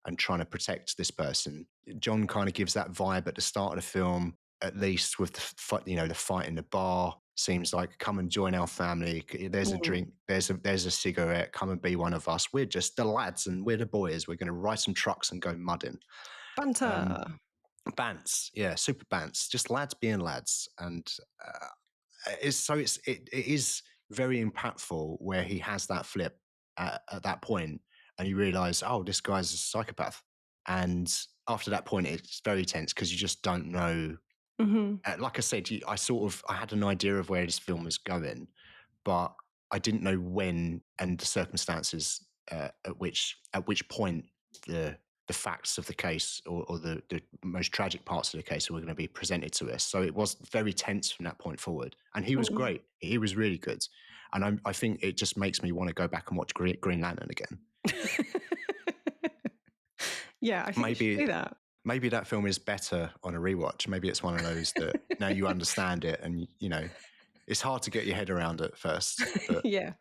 and trying to protect this person. John kind of gives that vibe at the start of the film, at least with the fight in the bar. Seems like, come and join our family. There's a Mm. drink. There's a cigarette. Come and be one of us. We're just the lads and we're the boys. We're going to ride some trucks and go mudding. Um, Banter. Bants, yeah, super bants. Just lads being lads, and it is very impactful where he has that flip at that point, and you realise, oh, this guy's a psychopath. And after that point, it's very tense because you just don't know. Hmm. Like I said, I had an idea of where this film was going, but I didn't know when and the circumstances at which point the facts of the case or the most tragic parts of the case were going to be presented to us. So it was very tense from that point forward. And he was great. He was really good. And I think it just makes me want to go back and watch Green Lantern again. Yeah, I think you should do that. Maybe that film is better on a rewatch. Maybe it's one of those that now you understand it and, you know, it's hard to get your head around it first. But yeah.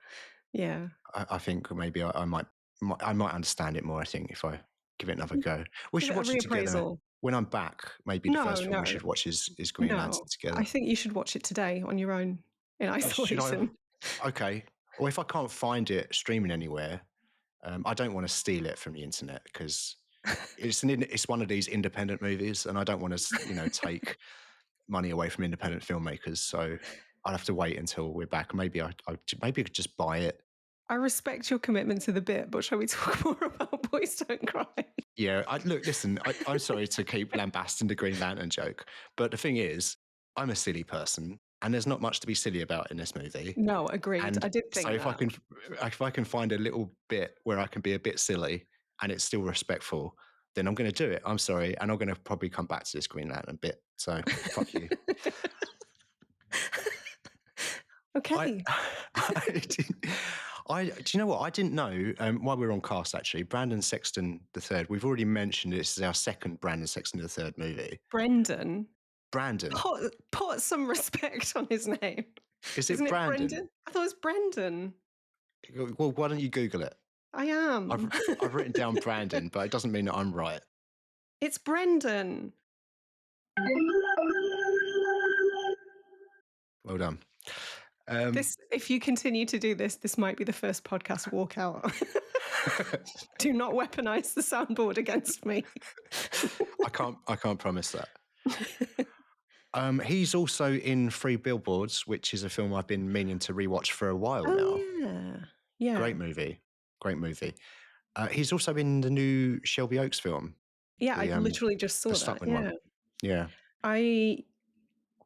I think maybe I might understand it more, I think, if I give it another go. We should watch it together. When I'm back, maybe the first film we should watch is Green Lantern together. I think you should watch it today on your own in isolation. Okay. Well, if I can't find it streaming anywhere, I don't want to steal it from the internet because it's one of these independent movies, and I don't want to, you know, take money away from independent filmmakers. So I'll have to wait until we're back. Maybe I could just buy it. I respect your commitment to the bit, but shall we talk more about Boys Don't Cry? Yeah, listen, I'm sorry to keep lambasting the Green Lantern joke, but the thing is, I'm a silly person, and there's not much to be silly about in this movie. No, agreed. And I did think so that. if I can find a little bit where I can be a bit silly and it's still respectful, then I'm going to do it. I'm sorry, and I'm going to probably come back to this Green Lantern bit. So fuck you. Okay. Do you know what? I didn't know, while we were on cast, actually, Brendan Sexton III, we've already mentioned this is our second Brendan Sexton III movie. Brandon. Put some respect on his name. Isn't it Brandon? I thought it was Brendan. Well, why don't you Google it? I am. I've written down Brandon, but it doesn't mean that I'm right. It's Brendan. Well done. If you continue to do this might be the first podcast walkout. Do not weaponize the soundboard against me. I can't promise that. He's also in 3 Billboards, which is a film I've been meaning to rewatch for a while now. Yeah. Great movie. He's also in the new Shelby Oaks film. Yeah, I literally just saw that. One. Yeah. I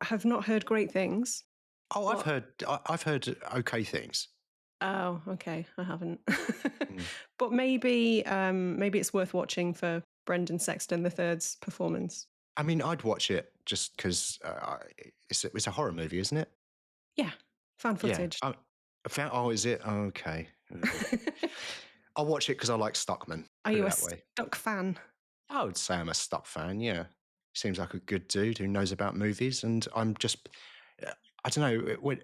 have not heard great things. Oh, I've heard okay things. Oh, okay. I haven't. But maybe it's worth watching for Brendan Sexton III's performance. I mean, I'd watch it just because it's a horror movie, isn't it? Yeah, found footage. Yeah. Is it? Oh, okay. I'll watch it because I like Stuckman. Are you a Stuck fan? I would say I'm a Stuck fan, yeah. Seems like a good dude who knows about movies, and I'm just... I don't know.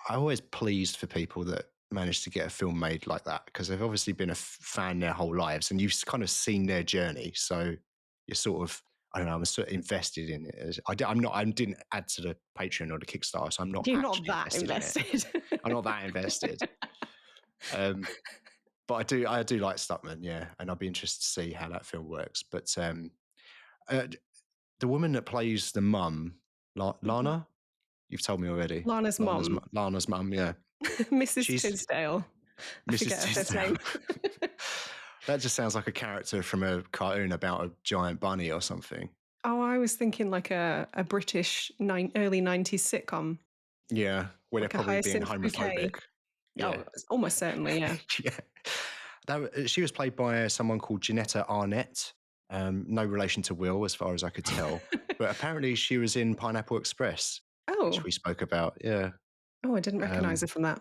I'm always pleased for people that manage to get a film made like that because they've obviously been a fan their whole lives and you've kind of seen their journey. So you're sort of, I don't know, I'm sort of invested in it. I didn't add to the Patreon or the Kickstarter, so I'm not You're not that invested. I'm not that invested. But I do like Stuckman, yeah. And I'll be interested to see how that film works. But the woman that plays the mum, Lana, you've told me already. Lana's mum. Lana's mum, yeah. Mrs. Tisdale. I forget her first name. That just sounds like a character from a cartoon about a giant bunny or something. Oh, I was thinking like a British early 90s sitcom. Yeah, where they're probably being homophobic. Yeah. Oh, almost certainly, yeah. Yeah. She was played by someone called Janetta Arnett. No relation to Will, as far as I could tell. But apparently she was in Pineapple Express. Oh. Which we spoke about, yeah. Oh, I didn't recognise her from that.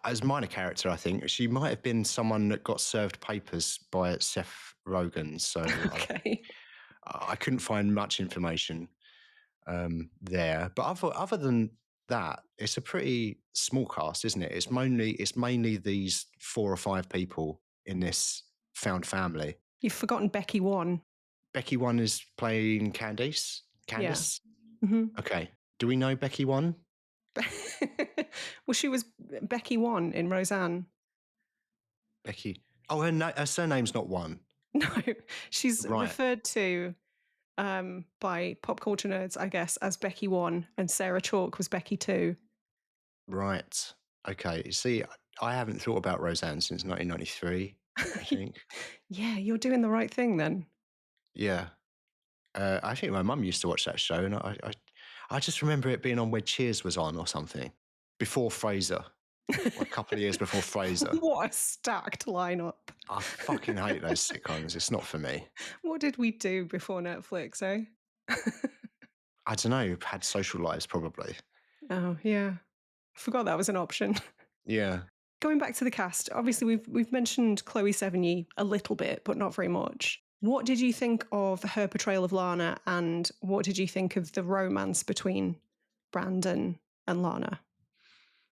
As minor character, I think. She might have been someone that got served papers by Seth Rogen. So okay. I couldn't find much information there. But other than that, it's a pretty small cast, isn't it? It's mainly these 4 or 5 people in this found family. You've forgotten Becky One. Becky One is playing Candice? Yeah. Mm-hmm. Okay. Do we know Becky One? Well, she was Becky One in Roseanne. Becky. Oh, her surname's not One. No, she's referred to by pop culture nerds, I guess, as Becky One, and Sarah Chalke was Becky Two. Right. Okay. See, I haven't thought about Roseanne since 1993, I think. Yeah, you're doing the right thing then. Yeah. I think my mum used to watch that show, and I just remember it being on where Cheers was on or something, before Frasier. a couple of years before Fraser. What a stacked lineup. I fucking hate those sitcoms. It's not for me. What did we do before Netflix, eh? I don't know. Had social lives, probably. Oh, yeah. I forgot that was an option. Yeah. Going back to the cast, obviously we've mentioned Chloë Sevigny a little bit, but not very much. What did you think of her portrayal of Lana, and what did you think of the romance between Brandon and Lana?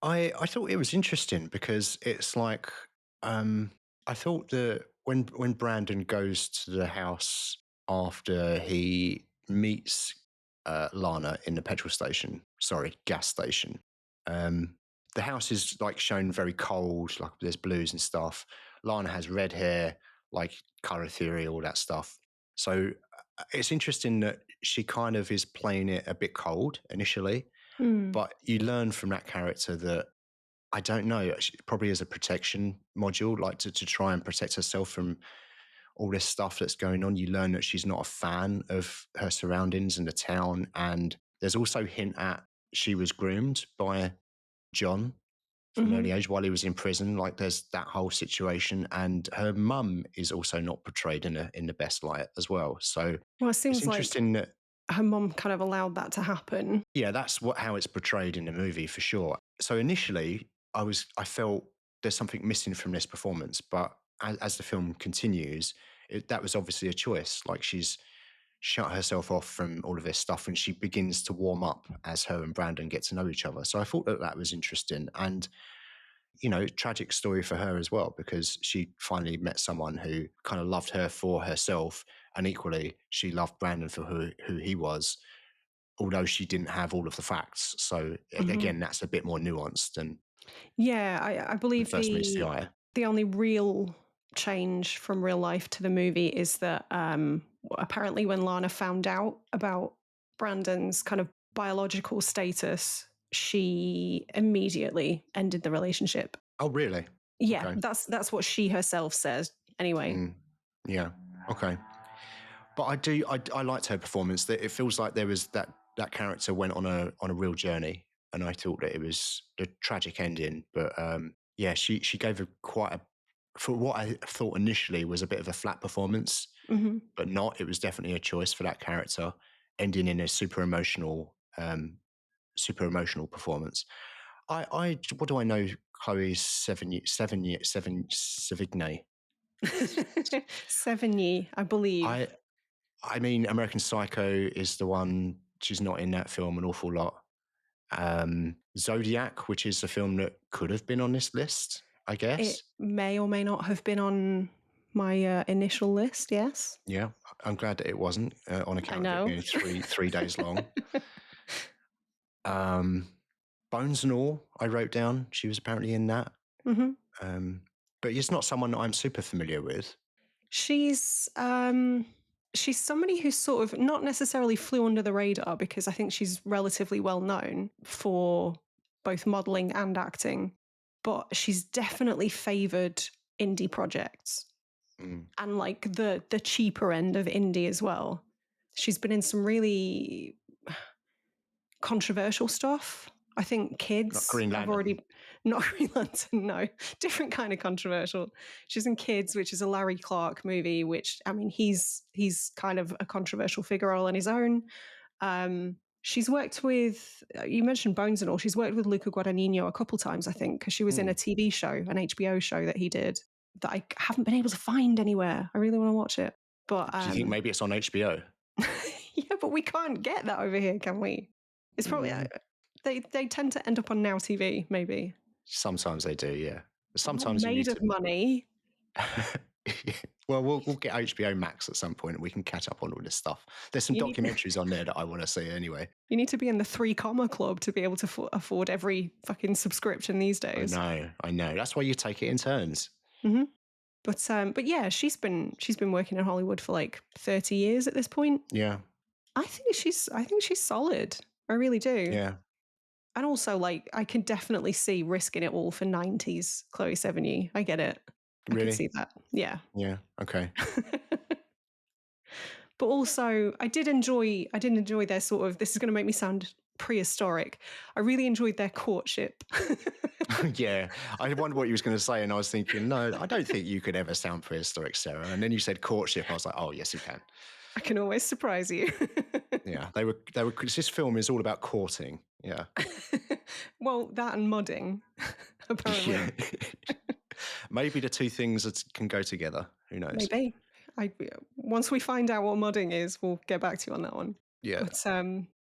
I thought it was interesting because it's like I thought that when Brandon goes to the house after he meets Lana in the gas station. Um, the house is like shown very cold, like there's blues and stuff. Lana has red hair, like color theory, all that stuff. So it's interesting that she kind of is playing it a bit cold initially, but you learn from that character that I don't know, she probably as a protection module, like to try and protect herself from all this stuff that's going on. You learn that she's not a fan of her surroundings and the town. And there's also a hint at she was groomed by John from an early age while he was in prison. Like there's that whole situation. And her mum is also not portrayed in the best light as well. So Well, it it's seems like interesting that her mum kind of allowed that to happen. yeah, that's how it's portrayed in the movie for sure. So initially, I felt there's something missing from this performance, but as the film continues, that was obviously a choice. Like she's shut herself off from all of this stuff, and she begins to warm up as her and Brandon get to know each other. So I thought that was interesting, and tragic story for her as well, because she finally met someone who kind of loved her for herself, and equally she loved Brandon for who he was, although she didn't have all of the facts. So again, that's a bit more nuanced than Yeah, I believe first meets the eye. the only real change from real life to the movie is that apparently when Lana found out about Brandon's kind of biological status, she immediately ended the relationship. Oh, really? Yeah, Okay. that's what she herself says. Anyway. Yeah. Okay. But I liked her performance. That it feels like there was that character went on a real journey, and I thought that it was a tragic ending. But yeah, she gave for what I thought initially was a bit of a flat performance, but not. It was definitely a choice for that character, ending in a super emotional performance. What do I know? Chloë Sevigny. Sevigny, I believe. I mean, American Psycho is the one. She's not in that film an awful lot. Zodiac, which is a film that could have been on this list, I guess. It may or may not have been on my initial list, yes. Yeah, I'm glad that it wasn't on account of it being three days long. Bones and All, I wrote down. She was apparently in that. But it's not someone that I'm super familiar with. She's somebody who sort of not necessarily flew under the radar, because I think she's relatively well known for both modeling and acting, but she's definitely favored indie projects and like the cheaper end of indie as well. She's been in some really controversial stuff. I think kids Not Green have Lantern. already not Green Lantern, no, different kind of controversial. She's in Kids, which is a Larry Clark movie, which I mean he's kind of a controversial figure all on his own. She's worked with, you mentioned Bones and All, she's worked with Luca Guadagnino a couple times, I think, because she was in a TV show, an HBO show that he did that I haven't been able to find anywhere. I really want to watch it. But do you think maybe it's on HBO? Yeah, but we can't get that over here, can we? It's probably they tend to end up on Now TV, maybe. Sometimes they do, yeah. Sometimes you need of money. Well, we'll get HBO Max at some point and we can catch up on all this stuff. There's some documentaries on there that I want to see anyway. You need to be in the 3 comma club to be able to afford every fucking subscription these days. I know. That's why you take it in turns. But yeah, she's been working in Hollywood for like 30 years at this point. Yeah. I think she's solid. I really do. Yeah. And also, like, I can definitely see risking it all for 90s Chloë Sevigny. I get it. Really? I can see that. Yeah. Yeah. Okay. But also, I did enjoy their sort of, this is going to make me sound prehistoric. I really enjoyed their courtship. Yeah, I wondered what you was going to say, and I was thinking, no, I don't think you could ever sound prehistoric, Sarah. And then you said courtship. I was like, oh, yes, you can. I can always surprise you. Yeah, they were. This film is all about courting. Yeah, Well, that and mudding, apparently. yeah. Maybe the two things can go together. Who knows? Maybe. Once we find out what mudding is, we'll get back to you on that one. Yeah. But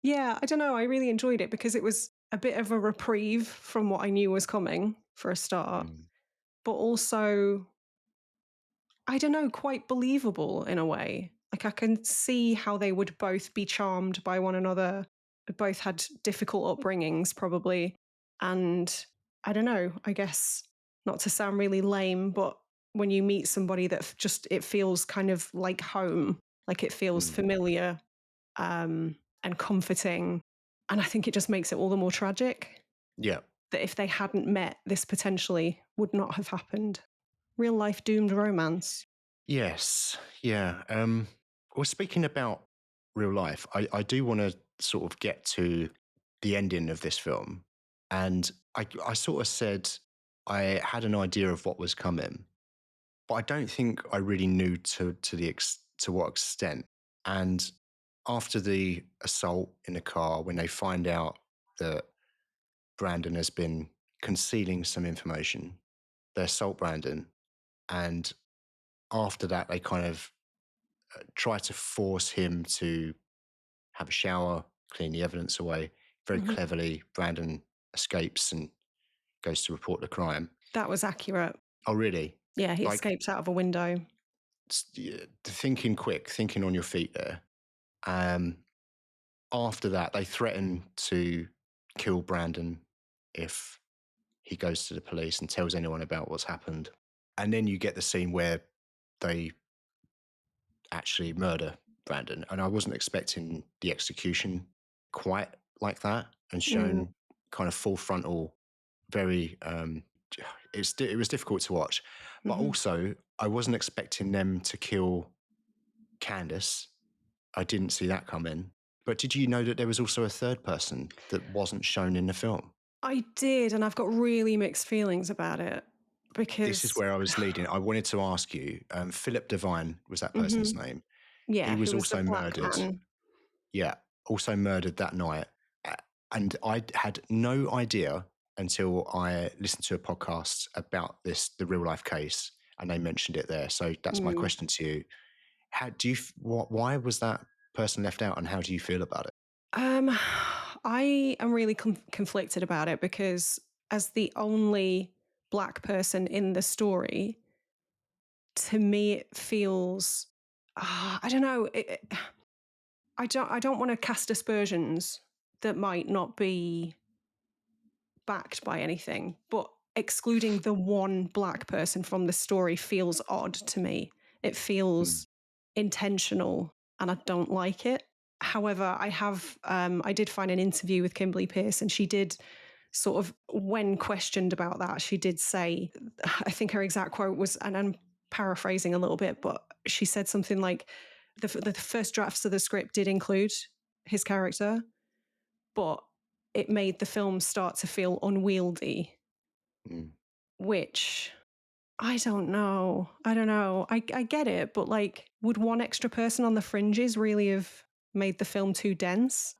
yeah, I don't know. I really enjoyed it because it was a bit of a reprieve from what I knew was coming for a start, Mm. but also, I don't know, quite believable in a way. Like I can see how they would both be charmed by one another. They both had difficult upbringings, probably. And I don't know, I guess, not to sound really lame, but when you meet somebody that it feels kind of like home, like it feels Mm. familiar and comforting. And I think it just makes it all the more tragic Yeah. that if they hadn't met, this potentially would not have happened. Real life doomed romance. Yes. Yeah. Well, speaking about real life, I do want to sort of get to the ending of this film. And I sort of said I had an idea of what was coming, but I don't think I really knew to what extent. And after the assault in the car, when they find out that Brandon has been concealing some information, they assault Brandon, and after that, they kind of try to force him to have a shower, clean the evidence away. Very Mhm. cleverly, Brandon escapes and goes to report the crime. That was accurate. Oh, really? Yeah, he Like, escapes out of a window. thinking quick, thinking on your feet there. Um, After that, they threaten to kill Brandon if he goes to the police and tells anyone about what's happened. And then you get the scene where they actually murder Brandon. And I wasn't expecting the execution quite like that and Mm, shown kind of full frontal, very, it was difficult to watch. But mhm. also, I wasn't expecting them to kill Candace. I didn't see that come in. But did you know that there was also a third person that wasn't shown in the film? I did, and I've got really mixed feelings about it This is because, where I was leading. I wanted to ask you, Philip Devine was that person's mhm, name. He yeah, was who was the also black murdered. man. Yeah, also murdered that night. And I had no idea until I listened to a podcast about the real life case, and they mentioned it there. So that's my Mm. question to you. How do you, why was that person left out, and how do you feel about it? Um, I am really conflicted about it because, as the only black person in the story, to me it feels, I don't know. I don't want to cast aspersions that might not be backed by anything, but excluding the one black person from the story feels odd to me. It Mm, feels intentional and I don't like it. However, I did find an interview with Kimberly Peirce, and she did sort of, when questioned about that, she did say, I think her exact quote was, and I'm paraphrasing a little bit, but she said something like, the first drafts of the script did include his character, but it made the film start to feel unwieldy, mm. which I don't know. I don't know. I get it, but like, would one extra person on the fringes really have made the film too dense?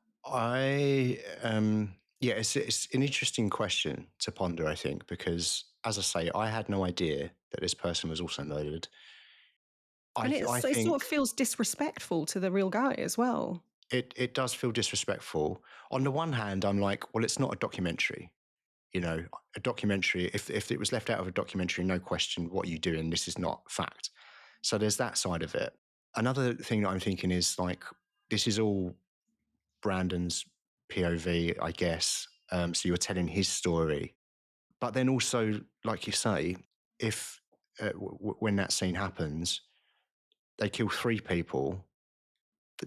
Yeah, it's an interesting question to ponder, I think, because as I say, I had no idea that this person was also murdered. And I it sort think of feels disrespectful to the real guy as well. it does feel disrespectful. On the one hand, I'm like, well, it's not a documentary. You know, a documentary, if it was left out of a documentary, no question, what are you doing? This is not fact. So there's that side of it. Another thing that I'm thinking is like, this is all Brandon's POV, I guess. So you're telling his story. But then also, like you say, if when that scene happens, they kill three people,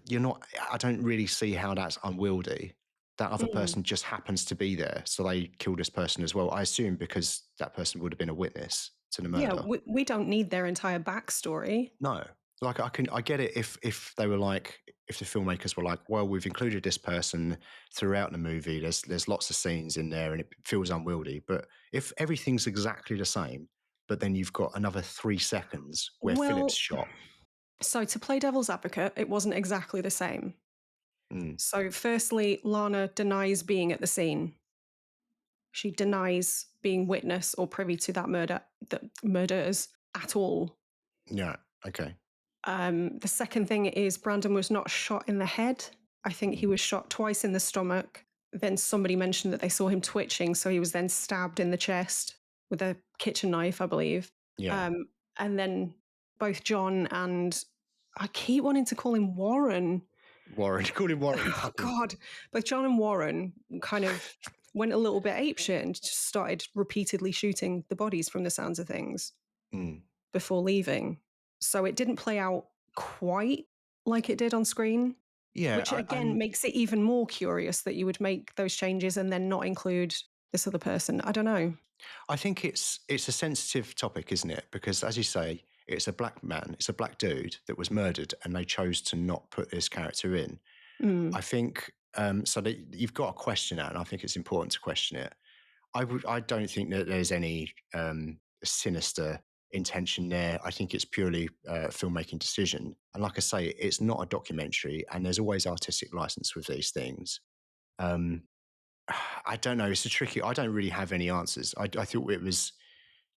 you're not, I don't really see how that's unwieldy. That other Mm. person just happens to be there. So they kill this person as well. I assume because that person would have been a witness to the Yeah, murder. we don't need their entire backstory. No. like I get it if they were like, if the filmmakers were like, well, we've included this person throughout the movie. There's lots of scenes in there, and it feels unwieldy. But if everything's exactly the same, but then you've got another 3 seconds where Philip's Well, shot. so to play devil's advocate, it wasn't exactly the same. Mm, So, firstly, Lana denies being at the scene. She denies being witness or privy to that murders at all. yeah. Okay. The second thing is Brandon was not shot in the head. I think he was shot twice in the stomach. Then somebody mentioned that they saw him twitching, so he was then stabbed in the chest with a kitchen knife, I believe. Yeah. And then both John and I keep wanting to call him Warren. Warren. Call him Warren. Oh, God. Both John and Warren kind of went a little bit apeshit and just started repeatedly shooting the bodies from the sounds of things before leaving. So it didn't play out quite like it did on screen. Yeah. Which again makes it even more curious that you would make those changes and then not include this other person. I don't know. I think it's a sensitive topic, isn't it? Because as you say, it's a black man, it's a black dude that was murdered, and they chose to not put this character in. I think so that you've got to question that, and I think it's important to question it. I don't think that there's any sinister intention there. I think it's purely a filmmaking decision. And like I say, it's not a documentary, and there's always artistic license with these things. I don't know. It's a tricky. I don't really have any answers. I thought it was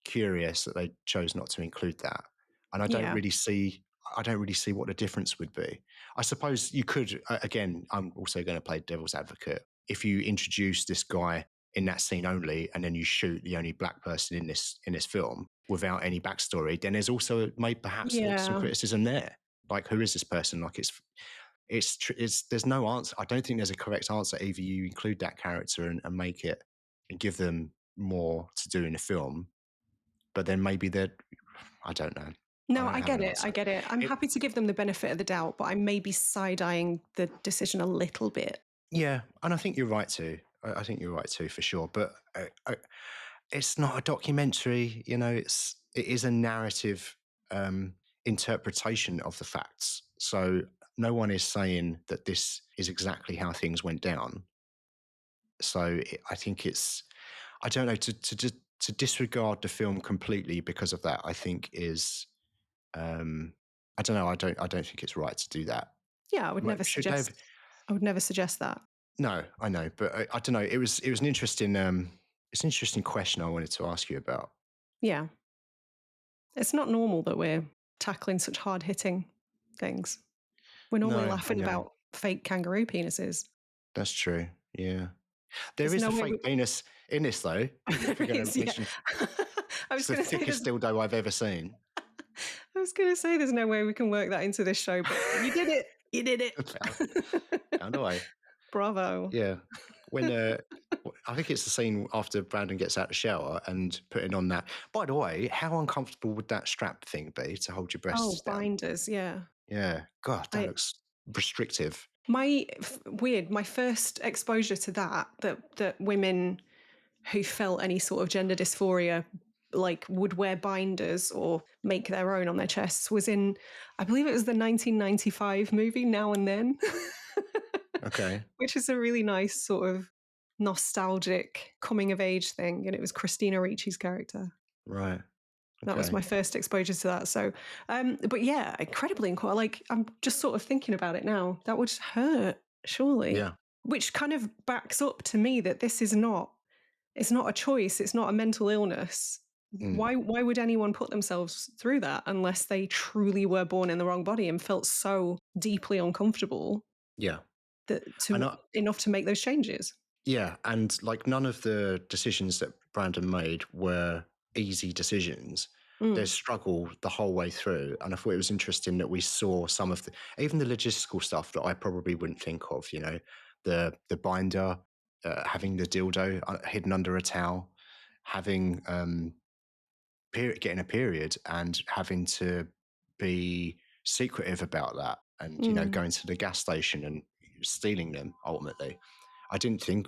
curious that they chose not to include that, and I don't Yeah. really see. I don't really see what the difference would be. I suppose you could. Again, I'm also going to play devil's advocate. If you introduce this guy in that scene only, and then you shoot the only black person in this film without any backstory, then there's also perhaps some criticism there. Like, who is this person? Like, there's no answer. I don't think there's a correct answer. Either you include that character and make it and give them more to do in the film, but then maybe I don't know. No, I I don't have get an it. answer. I get it. I'm happy to give them the benefit of the doubt, but I may be side-eyeing the decision a little bit. Yeah, and I think you're right too. I think you're right too, for sure. But it's not a documentary. You know, it is a narrative interpretation of the facts. So no one is saying that this is exactly how things went down. So I think I don't know, to disregard the film completely because of that, I think is, I don't know. I don't think it's right to do that. Yeah, I would never Should they suggest. I would never suggest that. No, I know, but I don't know. It was an interesting, it's an interesting question I wanted to ask you about. Yeah, it's not normal that we're tackling such hard-hitting things. We're normally No, I laughing know. about fake kangaroo penises. That's true. Yeah. There There's is no a way fake penis in this, though. If we're going to yeah. mention, I it's was the going to say thickest dildo I've ever seen. I was going to say there's no way we can work that into this show, but you did it. You did it. Found a way. Bravo. Yeah. When I think it's the scene after Brandon gets out of the shower and putting on that. By the way, how uncomfortable would that strap thing be to hold your breasts down? Binders, yeah. Yeah. God, that looks restrictive. My first exposure to that women who felt any sort of gender dysphoria like would wear binders or make their own on their chests was in, I believe it was the 1995 movie Now and Then. Okay. Which is a really nice sort of nostalgic coming of age thing. And it was Christina Ricci's character. Right. Okay. That was my first exposure to that. So, but yeah, incredibly inquire. Like, I'm just sort of thinking about it now. That would hurt, surely. Yeah. Which kind of backs up to me that this is not, it's not a choice. It's not a mental illness. Why would anyone put themselves through that unless they truly were born in the wrong body and felt so deeply uncomfortable? Yeah. Enough to make those changes. Yeah, and like none of the decisions that Brandon made were easy decisions. There's struggle the whole way through, and I thought it was interesting that we saw some of even the logistical stuff that I probably wouldn't think of. You know, the binder, having the dildo hidden under a towel, having getting a period, and having to be secretive about that, and you know, going to the gas station and stealing them ultimately. I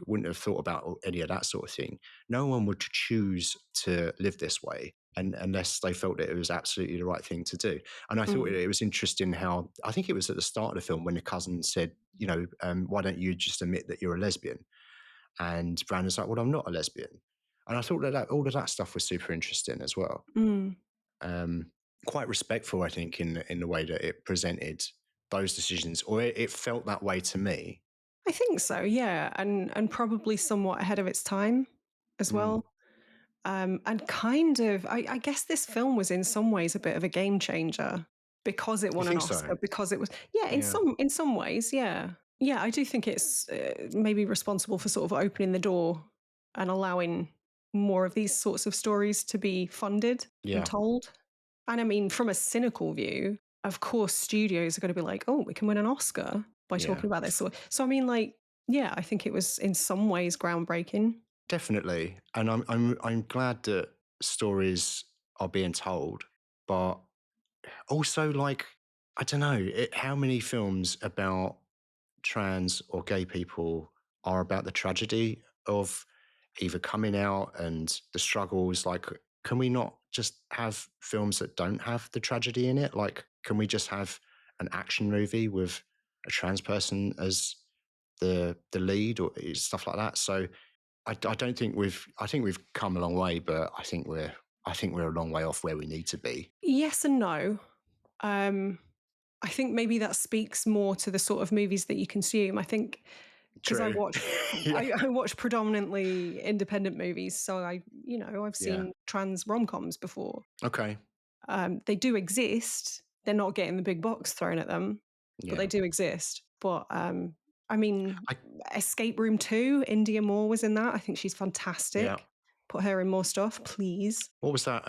wouldn't have thought about any of that sort of thing. No one would choose to live this way. unless they felt that it was absolutely the right thing to do. And I thought it was interesting how, I think it was at the start of the film when the cousin said, why don't you just admit that you're a lesbian? And Brandon's like, well, I'm not a lesbian. And I thought that all of that stuff was super interesting as well. Quite respectful, I think, in the way that it presented those decisions, or it felt that way to me. I think so, yeah, and probably somewhat ahead of its time as well. And kind of, I guess this film was in some ways a bit of a game changer because it You won an think so? Oscar, because it was, yeah, Yeah. in some ways, yeah. Yeah, I do think it's maybe responsible for sort of opening the door and allowing more of these sorts of stories to be funded and Yeah. told. And I mean, from a cynical view, of course, studios are going to be like, oh, we can win an Oscar by Yeah. talking about this. So I mean, like, yeah, I think it was in some ways groundbreaking. Definitely. And I'm glad that stories are being told, but also, like, I don't know, how many films about trans or gay people are about the tragedy of either coming out and the struggles? Like, can we not just have films that don't have the tragedy in it? Like, can we just have an action movie with a trans person as the lead or stuff like that? So I don't think I think we've come a long way, but I think we're a long way off where we need to be. Yes and no. I think maybe that speaks more to the sort of movies that you consume. I think because True. Yeah. I watch predominantly independent movies, so I've Yeah. seen trans rom-coms before. Okay. They do exist. They're not getting the big bucks thrown at them, but Yeah. they do exist. But I mean, I Escape Room 2, India Moore was in that. I think she's Yeah. fantastic. Put her in more stuff, please. What was that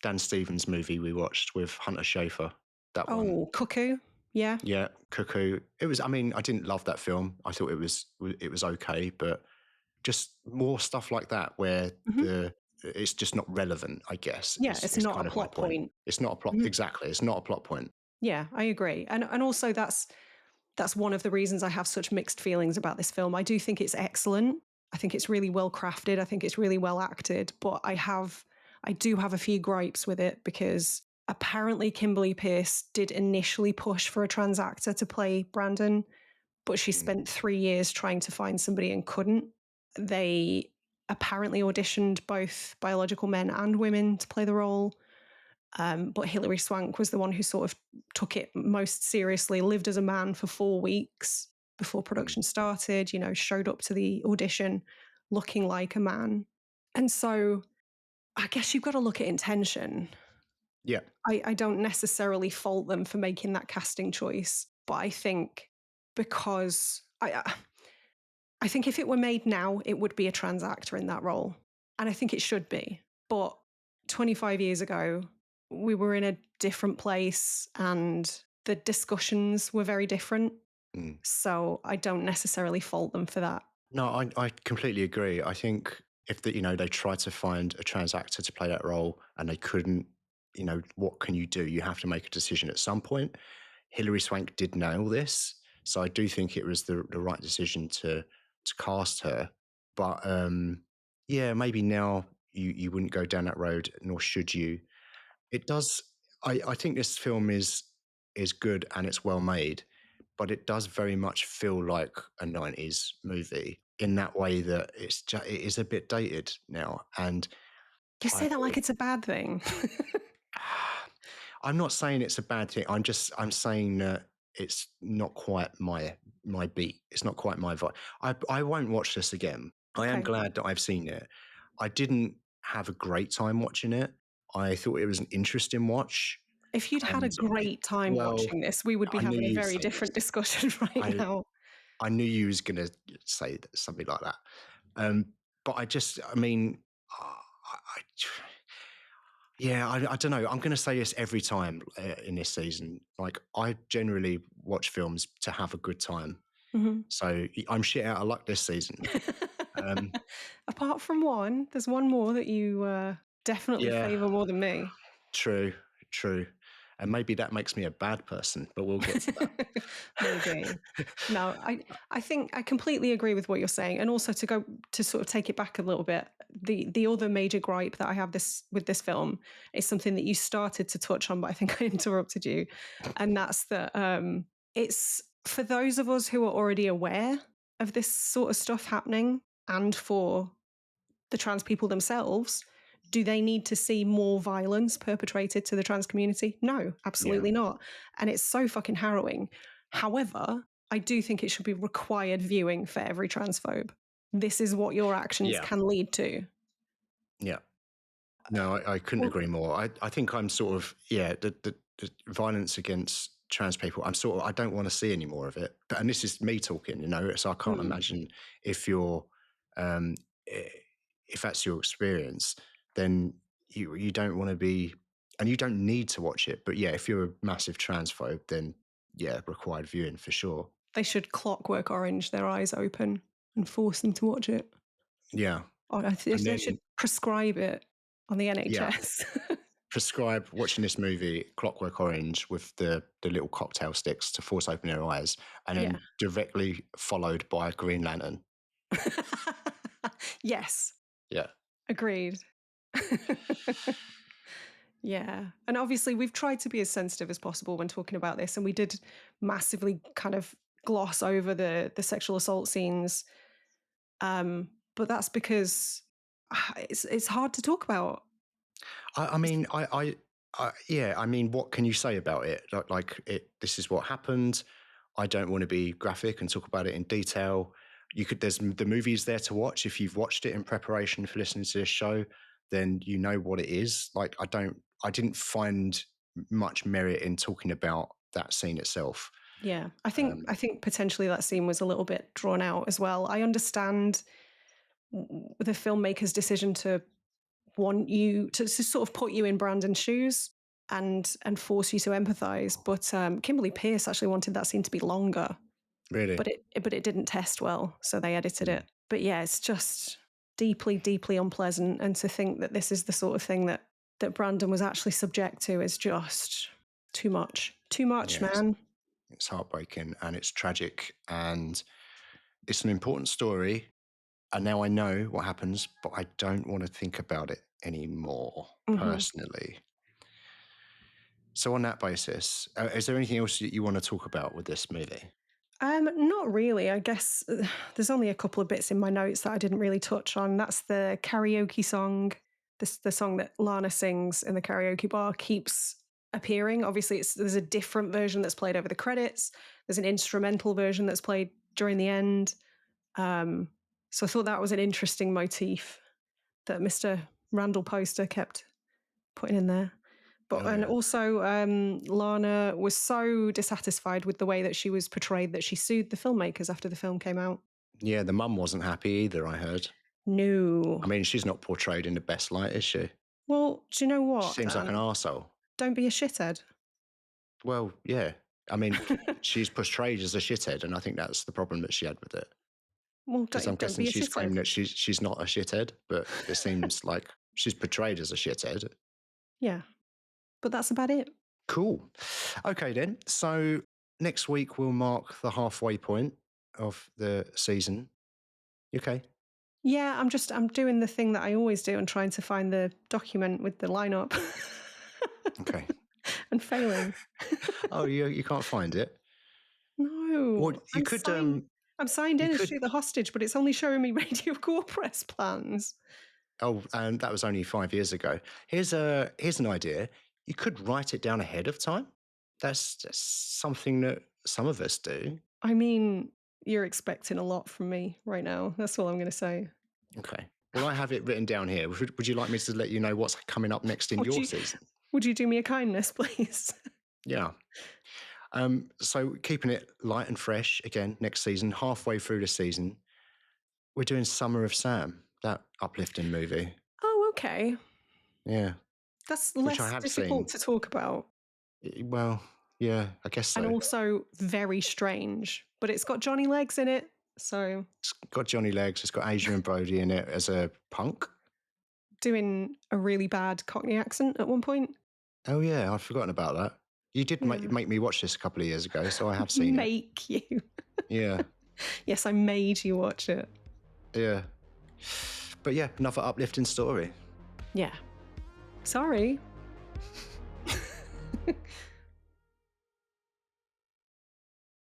Dan Stevens movie we watched with Hunter Schafer? That one. Oh, Cuckoo. Yeah. Yeah, Cuckoo. It was, I mean, I didn't love that film. I thought it was okay, but just more stuff like that where Mhm. it's just not relevant, I guess, Yeah, it's is not a kind of my plot point. point. It's not a plot, Mhm. exactly. It's not a plot point. Yeah, I agree. And also that's one of the reasons I have such mixed feelings about this film. I do think it's excellent. I think it's really well crafted. I think it's really well acted, but I do have a few gripes with it because apparently Kimberly Peirce did initially push for a trans actor to play Brandon, but she Mm, spent 3 years trying to find somebody and couldn't. They apparently auditioned both biological men and women to play the role. But Hilary Swank was the one who sort of took it most seriously, lived as a man for 4 weeks before mm. production started, showed up to the audition looking like a man. And so I guess you've got to look at intention. Yeah. I don't necessarily fault them for making that casting choice, but I think because I think if it were made now, it would be a trans actor in that role. And I think it should be. But 25 years ago, we were in a different place and the discussions were very different. Mm. So I don't necessarily fault them for that. No, I completely agree. I think if they tried to find a trans actor to play that role and they couldn't, what can you do? You have to make a decision at some point. Hilary Swank did nail this, so I do think it was the right decision to cast her. But yeah, maybe now you wouldn't go down that road, nor should you. It does. I think this film is good and it's well made, but it does very much feel like a 90s movie in that way that it is a bit dated now. And You I say that like it's a bad thing. I'm not saying it's a bad thing. I'm saying that it's not quite my beat. It's not quite my vibe. I won't watch this again. I am Okay. glad that I've seen it. I didn't have a great time watching it. I thought it was an interesting watch. If you'd had a And great time well, watching this, we would be I knew having a you'd very say this. different discussion right I now. I knew you was going to say something like that. But I mean, yeah, I don't know. I'm going to say this every time in this season. Like, I generally watch films to have a good time. Mhm. So I'm shit out of luck this season. Apart from one, there's one more that you definitely Yeah, favour more than me. true, true. And maybe that makes me a bad person, but we'll get to that. Maybe. No, I think I completely agree with what you're saying. And also to go to sort of take it back a little bit, the other major gripe that I have with this film is something that you started to touch on, but I think I interrupted you, and that's that it's for those of us who are already aware of this sort of stuff happening, and for the trans people themselves. Do they need to see more violence perpetrated to the trans community? No, absolutely not. And it's so fucking harrowing. However, I do think it should be required viewing for every transphobe. This is what your actions can lead to. Yeah. No, I couldn't agree more. I think I'm sort of, the violence against trans people, I don't want to see any more of it. And this is me talking, so I can't imagine if you're, if that's your experience, then you don't want to be, and you don't need to watch it. But if you're a massive transphobe, then required viewing for sure. They should Clockwork Orange their eyes open and force them to watch it. Yeah. Or they should prescribe it on the NHS. Yeah. Prescribe watching this movie, Clockwork Orange, with the little cocktail sticks to force open their eyes, and then directly followed by a Green Lantern. Yes. Yeah. Agreed. Yeah. And obviously we've tried to be as sensitive as possible when talking about this, and we did massively kind of gloss over the sexual assault scenes. But that's because it's hard to talk about. I mean, what can you say about it? This is what happened. I don't want to be graphic and talk about it in detail. There's the movie's there to watch. If you've watched it in preparation for listening to this show, then you know what it is. I didn't find much merit in talking about that scene itself. Yeah, I think potentially that scene was a little bit drawn out as well. I understand the filmmaker's decision to want you to sort of put you in Brandon's shoes and force you to empathize. But Kimberly Peirce actually wanted that scene to be longer. Really? But it didn't test well, so they edited it. But yeah, it's just deeply, deeply unpleasant. And to think that this is the sort of thing that Brandon was actually subject to is just too much. Too much, man. It's heartbreaking and it's tragic and it's an important story. And now I know what happens, but I don't want to think about it anymore, personally. So on that basis, is there anything else that you want to talk about with this movie? Not really. I guess there's only a couple of bits in my notes that I didn't really touch on. That's the karaoke song. The song that Lana sings in the karaoke bar keeps appearing. Obviously, there's a different version that's played over the credits. There's an instrumental version that's played during the end. So I thought that was an interesting motif that Mr. Randall Poster kept putting in there. But also, Lana was so dissatisfied with the way that she was portrayed that she sued the filmmakers after the film came out. Yeah, the mum wasn't happy either, I heard. No. I mean, she's not portrayed in the best light, is she? Well, do you know what? She seems like an arsehole. Don't be a shithead. Well, yeah. I mean, she's portrayed as a shithead, and I think that's the problem that she had with it. Well, I'm guessing she's claimed that she's not a shithead, but it seems like she's portrayed as a shithead. Yeah. But that's about it. Cool. Okay, then. So next week we'll mark the halfway point of the season. You okay? Yeah, I'm doing the thing that I always do and trying to find the document with the lineup. Okay. And failing. Oh, you can't find it? No. Well, you could. I'm signed in as Shoot the Hostage, but it's only showing me Radio Core Press plans. Oh, and that was only 5 years ago. Here's an idea. You could write it down ahead of time. That's something that some of us do. I mean, you're expecting a lot from me right now. That's all I'm going to say. Okay. Well, I have it written down here. Would you like me to let you know what's coming up next in your season? Would you do me a kindness, please? Yeah. So keeping it light and fresh again next season, halfway through the season, we're doing Summer of Sam, that uplifting movie. Oh, okay. Yeah. That's less difficult to talk about. Well, yeah, I guess so. And also very strange, but it's got Johnny Legs in it, so... It's got Johnny Legs, it's got Adrian Brody in it as a punk. Doing a really bad Cockney accent at one point. Oh yeah, I'd forgotten about that. You did make me watch this a couple of years ago, so I have seen it. Make you? Yeah. Yes, I made you watch it. Yeah. But yeah, another uplifting story. Yeah. Sorry.